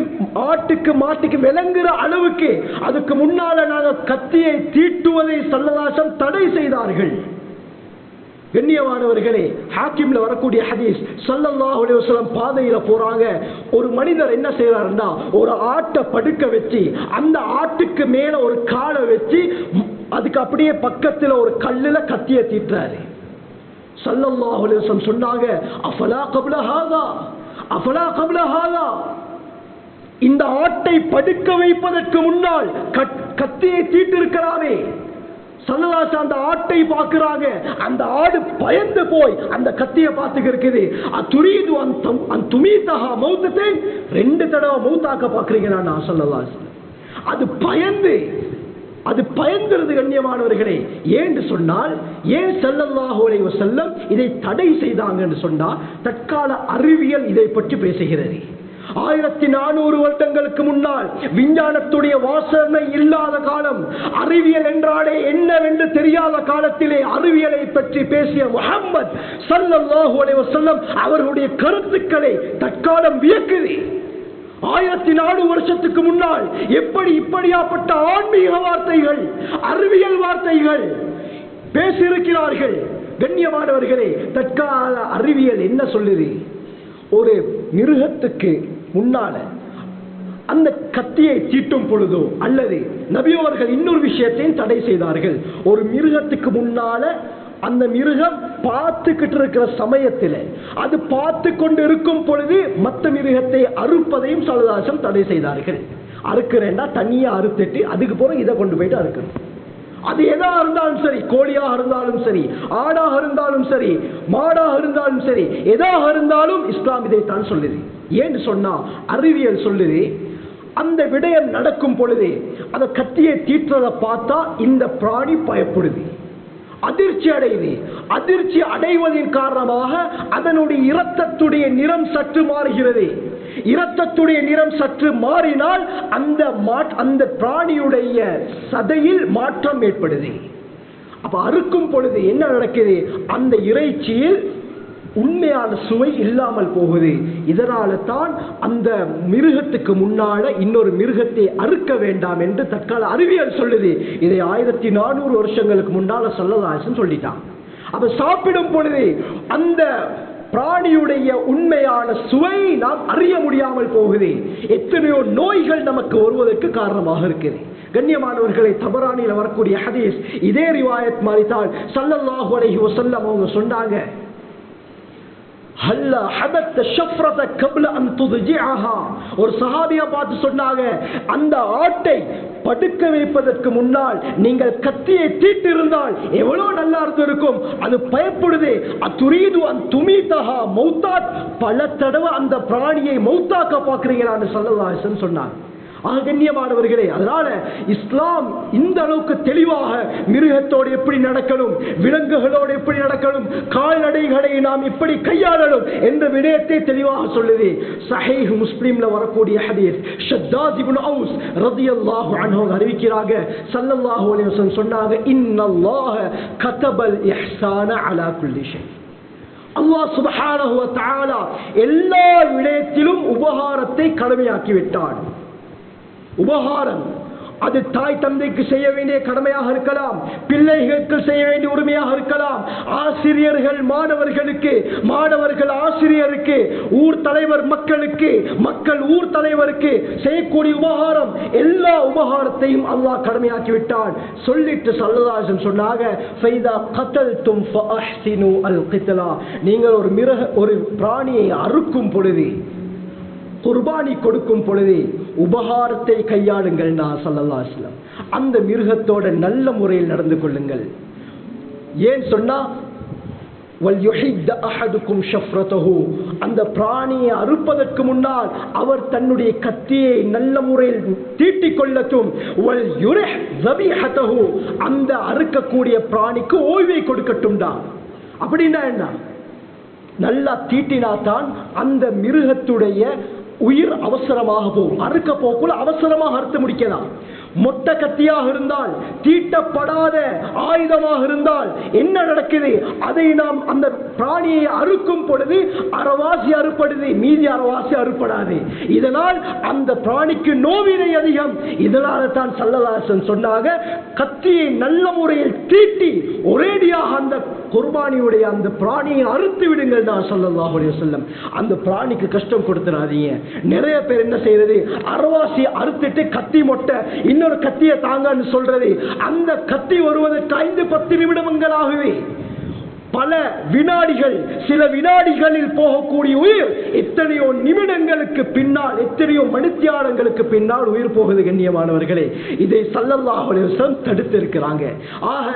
ஆட்டுக்கு மாட்டுக்கு விளங்குற அளவுக்கு அதுக்கு முன்னால நாங்கள் கத்தியை தீட்டுவதை ஸல்லல்லாஹு அலைஹி வஸல்லம் தடை செய்தார்கள். கண்ணியமானவர்களே ஹாக்கிம்ல வரக்கூடிய ஹதீஸ், ஸல்லல்லாஹு அலைஹி வஸல்லம் பாதையில போறாங்க. ஒரு மனிதர் என்ன செய்யறாருன்னா ஒரு ஆட்டை படுக்க வச்சு அந்த ஆட்டுக்கு மேல ஒரு காலை வச்சு அதுக்கு அப்படியே பக்கத்துல ஒரு கல்லுல கத்திய தீட்டுறாரு. ஸல்லல்லாஹு அலைஹி வஸல்லம் சொன்னாங்க, அஃபலா கப்ல ஹாதா, இந்த ஆட்டை படுக்க வைப்பதற்கு முன்னால் கத்தியை தீட்டு இருக்கிறாரே. ஸல்லல்லாஹு அந்த ஆட்டை பார்க்கிறாங்க. அந்த ஆடு பயந்து போய் அந்த கத்தியை பார்த்துக்கு இருக்குது. அதுரீது அன் துமீதஹா மௌத்தத்தைன், 2 தடவை மௌத்தாக்க பார்க்கிறீங்களா ஸல்லல்லாஹு அலைஹி வஸல்லம். அது பயந்துறது கண்ணியமானவர்களே. ஏன்னு சொன்னால் ஏன் ஸல்லல்லாஹு அலைஹி வஸல்லம் இதை தடை செய்தாங்கன்னு சொன்னா தற்கால அறிவியல் இதை பற்றி பேசுகிறது. 1400 வருடங்களுக்கு முன்னால் விஞ்ஞானத்துடைய வாசனை இல்லாத காலம், அறிவியல் என்றாலே என்னவென்று தெரியாத காலத்திலே அறிவியலை பற்றி பேசிய முஹம்மது ஸல்லல்லாஹு அலைஹி வஸல்லம் அவர்களுடைய கருத்துக்களை தற்காலம் வியக்குது. 1400 வருஷத்துக்கு முன்னால் எப்படி இப்படியாப்பட்ட ஆன்மீக வார்த்தைகள் அறிவியல் வார்த்தைகள் பேசியிருக்கிறார்கள். கண்ணியமானவர்களே தற்கால அறிவியல் என்ன சொல்லுது, ஒரு மிருகத்துக்கு முன்னால அந்த கத்தியை தீட்டும் பொழுதோ அல்லது நபியவர்கள் இன்னொரு விஷயத்தையும் தடை செய்தார்கள். ஒரு மிருகத்துக்கு முன்னால அந்த மிருகம் பார்த்துக்கிட்டு இருக்கிற சமயத்தில் அது பார்த்து கொண்டு இருக்கும் பொழுது மற்ற மிருகத்தை அறுப்பதையும் ஸல்லல்லாஹு அலைஹி வஸல்லம் தடை செய்தார்கள். அறுக்கிறேன்டா தனியா அறுத்துட்டு அதுக்கு போற இதை கொண்டு போயிட்டு அறுக்கணும். அது எதாக இருந்தாலும் சரி, கோழியாக இருந்தாலும் சரி, ஆடாக இருந்தாலும் சரி, மாடாக இருந்தாலும் சரி, எதாக இருந்தாலும் இஸ்லாம் இதைத்தான் சொல்லுது. ஏன்னு சொன்னா அறிவியல் சொல்லுது, அந்த விடயம் நடக்கும் பொழுது அந்த கத்தியை தீற்றதை பார்த்தா இந்த பிராணி பயப்படுது, அதிர்ச்சி அடையுது. அதிர்ச்சி அடைவதன் காரணமாக அதனுடைய இரத்தத்துடைய நிறம் சற்று மாறுகிறது. இரத்தத்துடைய நிறம் சற்று மாறினால் அந்த பிராணியுடைய சதையில் மாற்றம் ஏற்படுது. அப்ப அறுக்கும் பொழுது என்ன நடக்குது, அந்த இறைச்சியில் உண்மையான சுவை இல்லாமல் போகுது. இதனால தான் அந்த மிருகத்துக்கு முன்னால இன்னொரு மிருகத்தை அறுக்க வேண்டாம் என்று தற்கால அறிவியல் சொல்லுது. இதை 1400 வருஷங்களுக்கு முன்னால ஸல்லல்லாஹு சொல்லிட்டான். அப்ப சாப்பிடும் பொழுது அந்த பிராணியுடைய உண்மையான சுவை நாம் அறிய முடியாமல் போகுது. எத்தனையோ நோய்கள் நமக்கு வருவதற்கு காரணமாக இருக்குது. கண்ணியமானவர்களை தபரானில வரக்கூடிய ஹதீஸ் இதே ரிவாயத் மாதிரி தான் ஸல்லல்லாஹு அலைஹி வஸல்லம் அவங்க சொன்னாங்க, ஒரு சஹாபியா பார்த்து சொன்னாங்க, அந்த ஆட்டை படுக்க வைப்பதற்கு முன்னால் நீங்கள் கத்தியை தீட்டு இருந்தால் எவ்வளவு நல்லா இருந்திருக்கும். அது பயப்படுது. அதுரீது அன் துமீதஹா மௌத்தாத், பல தடவை அந்த பிராணியை மௌத்தாக்க பார்க்கிறீங்களான்னு ஸல்லல்லாஹு அலைஹி வஸல்லம் சொன்னாங்க. கண்ணியமானவர்களே, அதனால இஸ்லாம் இந்த அளவுக்கு தெளிவாக மிருகத்தோடு எப்படி நடக்கணும், விலங்குகளோடு எப்படி நடக்கணும், கால்நடைகளை நாம் எப்படி கையாளணும் என்ற விடயத்தை தெளிவாக சொல்லுது. சஹீஹ் முஸ்லிம்ல வரக்கூடிய ஹதீஸ், ஷத்தாத் இப்னு அவுஸ் ரலியல்லாஹு அன்ஹு அறிவிக்கிறாங்க, ஸல்லல்லாஹு அலைஹி வஸல்லம் சொன்னாங்க, இன்னல்லாஹ கதபல் இஹ்சான அலா குல்லி ஷை. அல்லாஹ் சுப்ஹானஹு வ தஆலா எல்லா விடயத்திலும் உபகாரத்தை கடமையாக்கி விட்டான். உபகாரம் அது தாய் தந்தைக்கு செய்ய வேண்டிய கடமையாக இருக்கலாம், பிள்ளைகளுக்கு செய்ய வேண்டிய உரிமையாக இருக்கலாம், ஆசிரியர்கள் மாணவர்களுக்கு, மாணவர்கள் ஆசிரியருக்கு, ஊர் தலைவர் மக்களுக்கு, மக்கள் ஊர் தலைவருக்கு செய்யக்கூடிய உபகாரம், எல்லா உபகாரத்தையும் அல்லாஹ் கடமையாக்கி விட்டான். சொல்லிட்டு ஸல்லல்லாஹு அலைஹி வஸல்லம் சொன்னாங்க, ஃபைதா கதல்தும் ஃபஅஹ்சினு அல் கித்லா, நீங்கள் ஒரு பிராணியை அறுக்கும் பொழுது, குர்பானி கொடுக்கும் பொழுது உபகாரத்தை கையாளுங்கள். ஸல்லல்லாஹு அலைஹி வஸல்லம் அந்த மிருகத்தோட நல்ல முறையில் நடந்து கொள்ளுங்கள். ஏன் சொன்னா, வல்யுஹித் அஹதுக்கும் ஷஃப்ரதஹு, அந்த பிராணியை அறுப்பதற்கு முன்னால் அவர் தன்னுடைய கத்தியை நல்ல முறையில் தீட்டிக் கொள்ளட்டும். வல்யுரிஹ் ஸபீஹதஹு, அந்த அறுக்கக்கூடிய பிராணிக்கு ஓய்வை கொடுக்கட்டும். அப்படின்னா என்ன, நல்லா தீட்டினாத்தான் அந்த மிருகத்துடைய உயிர் அவசரமாக போகும். அறுக்க போக்குள்ள அவசரமாக அறுத்து முடிக்கலாம். மொட்டை கத்தியாக இருந்தால், தீட்டப்படாத ஆயுதமாக இருந்தால் என்ன நடக்குது, அதை நாம் அந்த பிராணியை அறுக்கும் பொழுது அறவாசி அறுப்படுது, மீதி அறவாசி அறுப்படாது. இதனால் அந்த பிராணிக்கு நோவினை அதிகம். இதனால தான் ஸல்லல்லாஹு அலைஹி வஸல்லம் சொன்னாங்க, கத்தியை நல்ல முறையில் தீட்டி ஒரேடியாக அந்த குர்பானியுடைய அந்த பிராணியை அறுத்து விடுங்கள் தான் ஸல்லல்லாஹு அலைஹி வஸல்லம். அந்த பிராணிக்கு கஷ்டம் கொடுத்துறாதீங்க. நிறைய பேர் என்ன செய்யறது, அறவாசி அறுத்துட்டு கத்தி மொட்டை இன்னொரு கத்தியை தாங்கன்னு சொல்றது. அந்த கத்தி வருவதற்கு 5-10 நிமிடங்களாகவே, பல வினாடிகள், சில வினாடிகளில் போகக்கூடிய உயிர் எத்தனையோ நிமிடங்களுக்கு பின்னால், எத்தனையோ மணித்தியாலங்களுக்கு பின்னால் உயிர் போகுது. கண்ணியமானவர்களே, இதை ஸல்லல்லாஹு அலைஹி வஸல்லம் தடுத்திருக்கிறாங்க. ஆக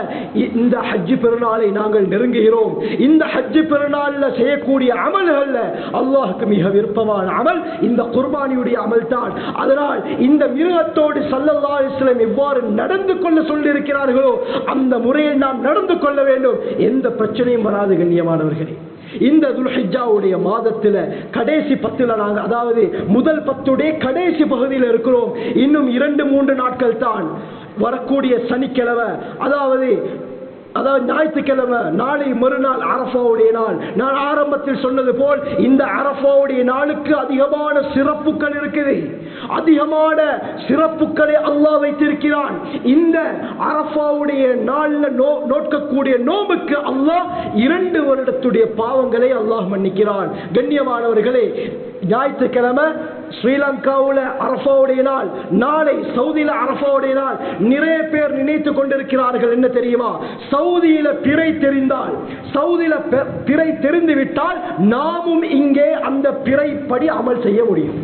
இந்த ஹஜ் பெருநாளை நாங்கள் நெருங்குகிறோம். இந்த ஹஜ் பெருநாளில் செய்யக்கூடிய அமல்கள்ல அல்லாஹ்வுக்கு மிக விருப்பமான அமல் இந்த குர்பானியுடைய அமல் தான். அதனால் இந்த மிருகத்தோடு ஸல்லல்லாஹு அலைஹி வஸல்லம் எவ்வாறு நடந்து கொள்ள சொல்லியிருக்கிறார்களோ அந்த முறையில் நாம் நடந்து கொள்ள வேண்டும். எந்த பிரச்சனை வராது. கண்ணியமானவர்களே, இந்த துல்ஹிஜ்ஜாவுடைய மாதத்தில் கடைசி 10 நாங்கள், அதாவது முதல் 10 கடைசி பகுதியில் இருக்கிறோம். இன்னும் 2-3 நாட்கள் தான். வரக்கூடிய சனிக்கிழமை, அதாவது ஞாயிற்றுக்கிழமை, நாளை மறுநாள் அரஃபாவுடைய நாள். நான் ஆரம்பத்தில் சொன்னது போல் இந்த அரஃபாவுடைய நாளுக்கு அதிகமான சிறப்புகள் இருக்குது. அதிகமான சிறப்புகளை அல்லாஹ் வைத்திருக்கிறான். இந்த அரஃபாவுடைய நாளில் நோக்கக்கூடிய நோம்புக்கு அல்லாஹ் 2 வருடத்துடைய பாவங்களை அல்லாஹ் மன்னிக்கிறான். கண்ணியமானவர்களே, ஞாயிற்றுக்கிழமை ஸ்ரீலங்காவில் அரஃபாவுடைய நாள், நாளை சவுதியில் அரஃபாவுடைய நாள். நிறைய பேர் நினைத்துக் கொண்டிருக்கிறார்கள் என்ன தெரியுமா, சவுதியில பிறை தெரிந்தால், சவுதியில பிறை தெரிந்துவிட்டால் நாமும் இங்கே அந்த பிறைப்படி அமல் செய்ய முடியும்.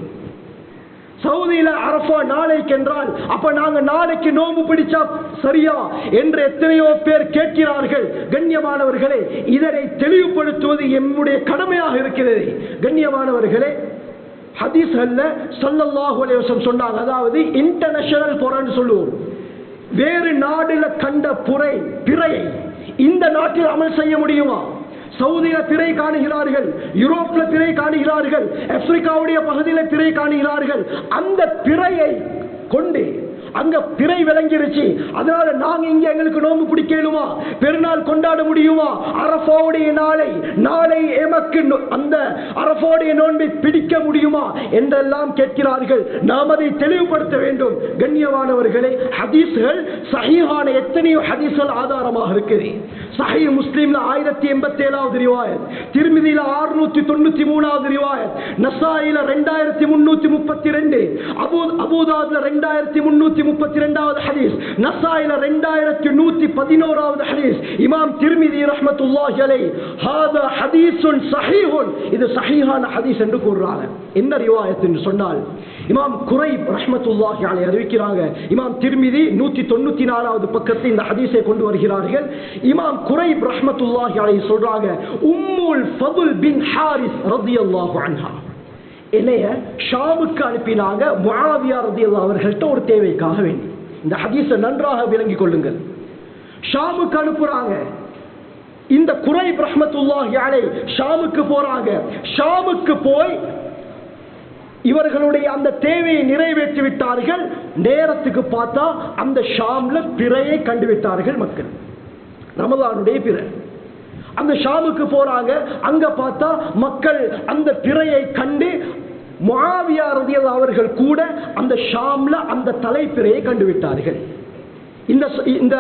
சவுதியில அரஃபா நாளைக்கு என்றால் அப்ப நாங்க நாளைக்கு நோம்பு பிடிச்சா சரியா என்று எத்தனையோ பேர் கேட்கிறார்கள். கண்ணியமானவர்களே, இதனை தெளிவுபடுத்துவது எம்முடைய கடமையாக இருக்கிறது. கண்ணியமானவர்களே, ஹதீஸ்கள்ல ஸல்லல்லாஹு அலைஹி வஸல்லம் சொன்னாங்க, அதாவது இன்டர்நேஷனல் புறன்னு சொல்லுவோம், வேறு நாடுல கண்ட பிறையை இந்த நாட்டில் அமல் செய்ய முடியுமா? சவுதியில பிறை காணுகிறார்கள், யூரோப்ல பிறை காணுகிறார்கள், ஆப்பிரிக்காவுடைய பகுதியில் பிறை காணுகிறார்கள். அந்த பிறையை கொண்டு அங்க பிறை விளங்கிருச்சு, அதனால நாங்க இங்க எங்களுக்கு நோம்பு பிடிக்கலுமா, பெருநாள் கொண்டாட முடியுமா, அரஃபாவுடைய நாளை எமக்கு அந்த அரஃபாவுடைய நோன்பை பிடிக்க முடியுமா என்றெல்லாம் கேட்கிறார்கள். நாம் அதை தெளிவுபடுத்த வேண்டும். கண்ணியமானவர்களே, ஹதீஸ்கள் சஹீஹான எத்தனையோ ஹதீஸ்கள் ஆதாரமாக இருக்குது. சஹீஹ் முஸ்லிம்ல 1087வது ரிவாயத், திர்மிதியில 693வது ரிவாயத், நஸாயில 2332, அபூதாவுல 2332வது ஹதீஸ், நஸாயில 2111வது ஹதீஸ், இமாம் திர்மிதி ரஹ்மத்துல்லாஹி அலைஹி ஹாதா ஹதீஸுன் ஸஹீஹுன், இது ஸஹீஹான ஹதீஸ் என்று கூறுறாங்க. என்ன ரிவாயத் என்று சொன்னால், இமாம் குரைப் ரஹ்மத்துல்லாஹி அலைஹி அறிவிக்கிறாங்க. இமாம் திர்மிதி 194வது பக்கத்தில் இந்த ஹதீஸை கொண்டு வருகிறார்கள். இமாம் குரைப் ரஹ்மத்துல்லாஹி அலைஹி சொல்றாங்க, உம்முல் ஃபதுல் பின் ஹாரிஸ் ரலியல்லாஹு அன்ஹா என்னைய ஷாமுக்கு அனுப்பினாங்க. முஆவியா ரலியல்லாஹு அவர்கள்ட்ட ஒரு தேவைக்காக வேண்டி. இந்த ஹதீஸை நன்றாக விளங்கிக் கொள்ளுங்கள். ஷாமுக்கு அனுப்புறாங்க. இந்த குரைப் ரஹ்மத்துல்லாஹி அலைஹி ஷாமுக்கு போறாங்க. ஷாமுக்கு போய் இவர்களுடைய அந்த தேவையை நிறைவேற்றி விட்டார்கள். நேரத்துக்கு பார்த்தா அந்த ஷாம்ல பிறையை கண்டுவிட்டார்கள் மக்கள். ரமலானுடைய பிறை. அந்த ஷாமுக்கு போறாங்க. அங்க பார்த்தா மக்கள் அந்த பிறையை கண்டு முஆவியா ரலியல்லாஹு அவர்கள் கூட அந்த ஷாம்ல அந்த தலைப்பிறையை கண்டுவிட்டார்கள். இந்த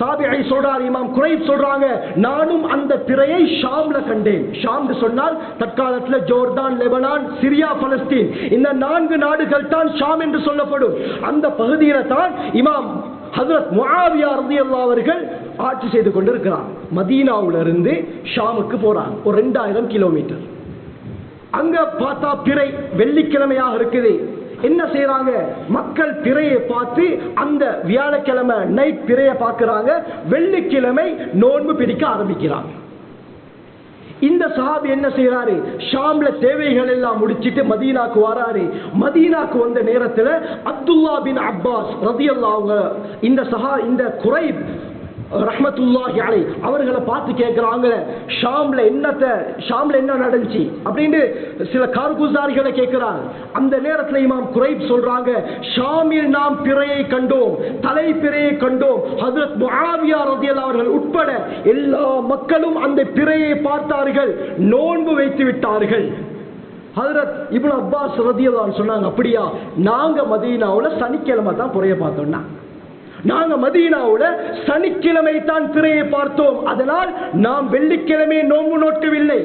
தாபிஈ சொல்றார், இமாம் குரைப் சொல்றாங்க, நானும் அந்த பிறையை ஷாம்ல கண்டேன். ஷாம் சொன்னால் தற்காலத்தில் ஜோர்டான், லெபனான், சிரியா, பலஸ்தீன், இந்த 4 நாடுகள் தான் ஷாம் என்று சொல்லப்படும். அந்த பகுதியில தான் இமாம் ஹஜ்ரத் முஆவியா ரலியல்லாஹு அவர்கள் ஆட்சி செய்து கொண்டிருக்கிறார். மதீனாவிலிருந்து ஷாமுக்கு போறாங்க, ஒரு 2000 கிலோமீட்டர். அங்க பார்த்தா பிறை வெள்ளிக்கிழமையாக இருக்குது. என்ன செய்யறாங்க, மக்கள் பிறையை பார்த்து அந்த வியாழக்கிழமை நைட் பிறையை பார்க்கிறாங்க, வெள்ளிக்கிழமை நோன்பு பிடிக்க ஆரம்பிக்கிறாங்க. இந்த சஹாபி என்ன செய்யறாரு, ஷாம்ல தேவைகள் எல்லாம் முடிச்சிட்டு மதீனாக்கு வராரு. மதீனாக்கு வந்த நேரத்தில் அப்துல்லா பின் அப்பாஸ் ரலியல்லாஹு இந்த குரைப் ரஹ்மத்துல்லாஹி அலைஹி அவர்களை பார்த்து கேட்கிறாங்க, ஷாம்ல என்ன நடந்துச்சு அப்படின்னு சில கார்குசாரிகளை கேட்கிறாங்க. அந்த நேரத்தில் இமாம் குரைப் சொல்றாங்க, ஷாமில் நாம் பிறையை கண்டோம், தலை பிறையை கண்டோம். ஹஜ்ரத் முஆவியா ரலியல்லாஹு அவர்கள் உட்பட எல்லா மக்களும் அந்த பிறையை பார்த்தார்கள், நோன்பு வைத்து விட்டார்கள். ஹஜ்ரத் இப்னு அப்பாஸ் ரலியல்லாஹு சொன்னாங்க, அப்படியா, நாங்க மதீனாவுல சனிக்கிழமை தான் பிறையை பார்த்தோம்னா, நாங்க மதீனாவுல சனிக்கிழமை தான் பிறையை பார்த்தோம், அதனால் நாம் வெள்ளிக்கிழமை நோன்பு நோக்கவில்லை,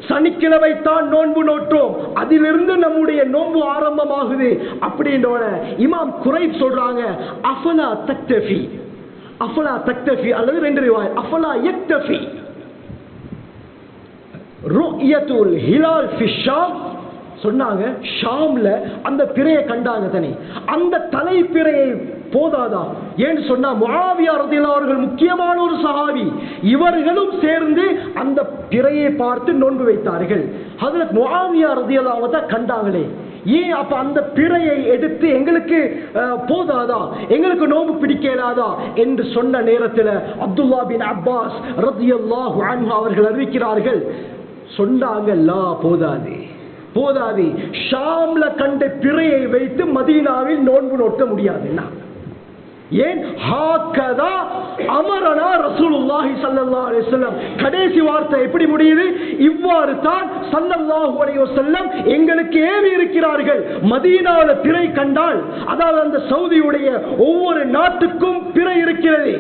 சனிக்கிழமை தான் நோன்பு நோட்டோம், அதிலிருந்து நம்முடைய நோன்பு ஆரம்பமாகுது அப்படின்ற இமாம் குரைப் சொல்றாங்க, அஃபலா தக்தஃபி, அஃபலா தக்தஃபி அல்லது 2 ரிவாயத் அஃபலா யக்தஃபி ருயத்துல் ஹிலால் ஃபி ஷாம் சொன்னாங்க, ஷாம்ல அந்த பிறையை கண்டாங்க தானே, அந்த தலை பிறையை போதாதா? ஏன்னு சொன்னா முஆவியா ரலியல்லாஹு அவர்கள் முக்கியமான ஒரு சஹாபி, இவர்களும் சேர்ந்து அந்த பிறையை பார்த்து நோன்பு வைத்தார்கள். ஹஜ்ரத் முஆவியா ரலியல்லாஹு தான் கண்டாங்களே, ஏன் அப்ப அந்த பிறையை எடுத்து எங்களுக்கு போதாதா, எங்களுக்கு நோன்பு பிடிக்கலாதா என்று சொன்ன நேரத்தில் அப்துல்லா பின் அப்பாஸ் ரலியல்லாஹு அன்ஹு அவர்கள் அறிவிக்கிறார்கள், சொன்னாங்க, லா போதாது போதாது, ஷாம்ல கண்ட பிறையை வைத்து மதீனாவில் நோன்பு நோக்க முடியாதுன்னா. ஏன் ஹாக்கதா அமரனா ரசூலுல்லாஹி ஸல்லல்லாஹு அலைஹி வஸல்லம், கடைசி வார்த்தை எப்படி முடியுது, இவ்வாறு தான் ஸல்லல்லாஹு அலைஹி வஸல்லம் எங்களுக்கு ஏவி இருக்கிறார்கள். மதீனாவுல பிறை கண்டால், அதாவது அந்த சவுதியுடைய ஒவ்வொரு நாட்டுக்கும் பிறை இருக்கிறது.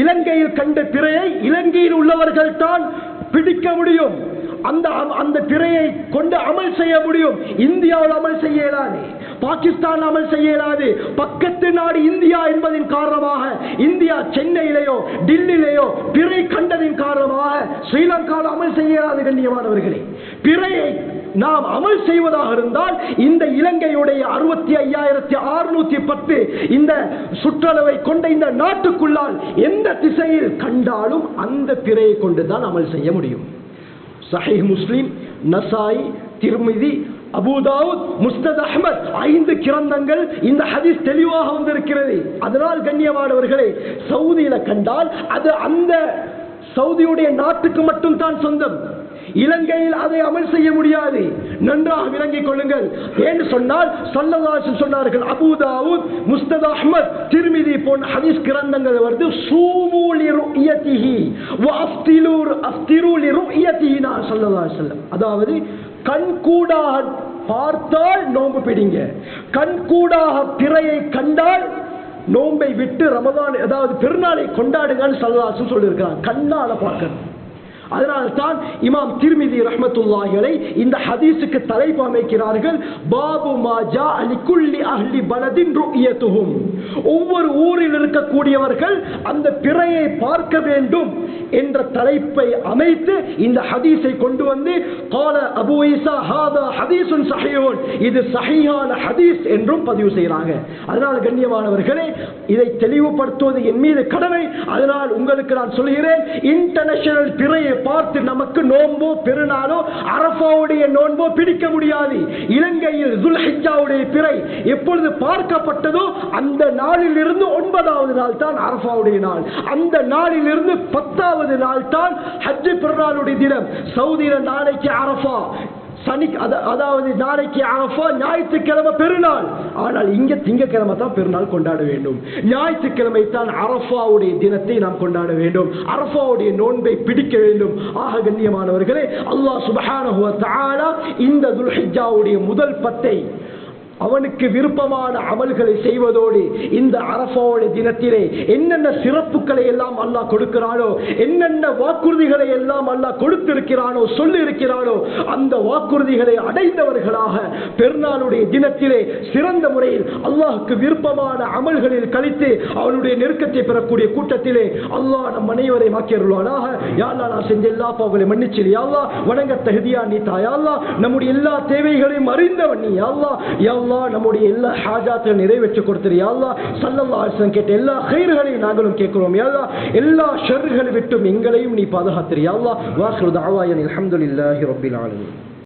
இலங்கையில் கண்ட பிறையை இலங்கையில் உள்ளவர்கள் தான் பிடிக்க முடியும், அந்த பிறையை கொண்டு அமல் செய்ய முடியும். இந்தியாவில் அமல் செய்ய இயலாது, பாகிஸ்தான் அமல் செய்ய இயலாது. பக்கத்து நாடு இந்தியா என்பதின் காரணமாக, இந்தியா சென்னையிலேயோ டில்லியிலேயோ பிறை கண்டதின் காரணமாக ஸ்ரீலங்காவில் அமல் செய்ய இயலாது. கண்ணியமானவர்களே, பிறையை நாம் அமல் செய்வதாக இருந்தால் இந்த இலங்கையுடைய 65,610 இந்த சுற்றளவை கொண்ட இந்த நாட்டுக்குள்ளால் எந்த திசையில் கண்டாலும் அந்த பிறையை கொண்டுதான் அமல் செய்ய முடியும். சஹீஹ் முஸ்லிம், நசாயி, திர்மிதி, அபூ தாவூத், முஸ்னத் அஹ்மத் 5 கிரந்தங்கள் இந்த ஹதீஸ் தெளிவாக வந்திருக்கிறது. அதனால் கண்ணியமானவர்களே, சவுதியில கண்டால் அது அந்த சவுதியுடைய நாட்டுக்கு மட்டும் தான் சொந்தம், இலங்கையில் அதை அமல் செய்ய முடியாது. நன்றாக விளங்கிக் கொள்ளுங்கள். என்று சொன்னால் ஸல்லல்லாஹு அலைஹி சொன்னார்கள், அபூ தாவூத், முஸ்னத் அஹ்மத், திர்மிதி போன்ற ஹதீஸ் கிரந்தங்கள் வருது, சூமு லிருயதிஹி வ அஃப்திரு லிருயதிஹி ஸல்லல்லாஹு அலைஹி வஸல்லம், அதாவது கண்கூடாக பார்த்தால் நோன்பு பிடிங்க, கண்கூடாக பிறையை கண்டால் நோன்பை விட்டு ரமதான் அதாவது பெருநாளை கொண்டாடுங்கன்னு ஸல்லல்லாஹு அலைஹி வஸல்லம் சொல்லியிருக்கிறாங்க. கண்ணால பார்க்கணும். அதனால் தான் இமாம் திர்மிதி ரஹ்மத்துல்லாஹி அலைஹி இந்த ஹதீஸுக்கு தலைப்பு அமைக்கிறார்கள், பாபு மா ஜாஅ லிகுல்லி அஹ்லி பலதின் ருயதுஹும், ஒவ்வொரு ஊரில் இருக்கக்கூடியவர்கள் அந்த பிறையை பார்க்க வேண்டும் என்ற தலைப்பை அமைத்து இந்த ஹதீஸை கொண்டு வந்து قال அபூ ஈசா ஹாதா ஹதீஸுன் ஸஹீஹுன், இது ஸஹீஹான ஹதீஸ் என்றும் பதிவு செய்றாங்க. அதனால் கண்ணியமானவர்களே, இதை தெளிவுபடுத்துவது என் மீது கடமை. அதனால் உங்களுக்கு நான் சொல்கிறேன், இன்டர்நேஷனல் பிறையை பார்த்து நமக்கு நோன்போ பெருநாளோ அரஃபாவுடைய நோன்போ பிடிக்க முடியாது. இலங்கையில் துல்ஹிஜ்ஜாவுடைய பிறை எப்பொழுது பார்க்கப்பட்டதோ அந்த நாளில் இருந்து 9வது நாள் தான் அரஃபாவுடைய நாள், அந்த நாளில் இருந்து 10வது நாள் தான் ஹஜ் பெருநாளுடைய தினம். சவுதியில நாளைக்கு அரஃபா, அதாவது நாளைக்கு அரஃபா, ஞாயிற்றுக்கிழமை பெருநாள். ஆனால் இங்க திங்கக்கிழமை தான் பெருநாள் கொண்டாட வேண்டும். ஞாயிற்றுக்கிழமை தான் அரஃபாவுடைய தினத்தை நாம் கொண்டாட வேண்டும். அரஃபாவுடைய நோன்பை பிடிக்க வேண்டும். ஆக கண்ணியமானவர்களே, அல்லாஹ் சுப்ஹானஹு வ தஆலா இந்த துல்ஹிஜ்ஜாவுடைய முதல் 10 அவனுக்கு விருப்பமான அமல்களை செய்வதோடு இந்த அரஃபாவுடைய தினத்திலே என்னென்ன சிறப்புகளை எல்லாம் அல்லாஹ் கொடுக்கிறானோ, என்னென்ன வாக்குறுதிகளை எல்லாம் அல்லாஹ் கொடுத்திருக்கிறானோ, சொல்லி இருக்கிறானோ, அந்த வாக்குறுதிகளை அடைந்தவர்களாக பெருநாளுடைய தினத்திலே சிறந்த முறையில் அல்லாஹுக்கு விருப்பமான அமல்களில் கழித்து அவனுடைய நெருக்கத்தை பெறக்கூடிய கூட்டத்திலே அல்லாஹ் நம் அனைவரை மாக்கியருள்வானாக. யா அல்லாஹ், நான் செஞ்ச எல்லா பாவங்களையும் மன்னிச்சிரு யா அல்லாஹ். வணங்க தகுதியா நீ தாயா அல்லாஹ். நம்முடைய எல்லா தேவைகளையும் அறிந்தவன் நீ யா அல்லாஹ். யா அல்லாஹ், நம்முடைய எல்லா ஹாஜாத்தையும் நிறைவேற்றி கொடுத்திரு யா அல்லாஹ். ஸல்லல்லாஹு அலைஹி வஸல்லம் கேட்ட எல்லா கைர்களையும் நாங்களும் கேட்கிறோம் யா அல்லாஹ். எல்லா ஷர்களை விட்டும் எங்களையும் நீ பாதுகாத்திரு யா அல்லாஹ். வாஹிரு தஅவானா அல்ஹம்துலில்லாஹி ரப்பில் ஆலமீன்.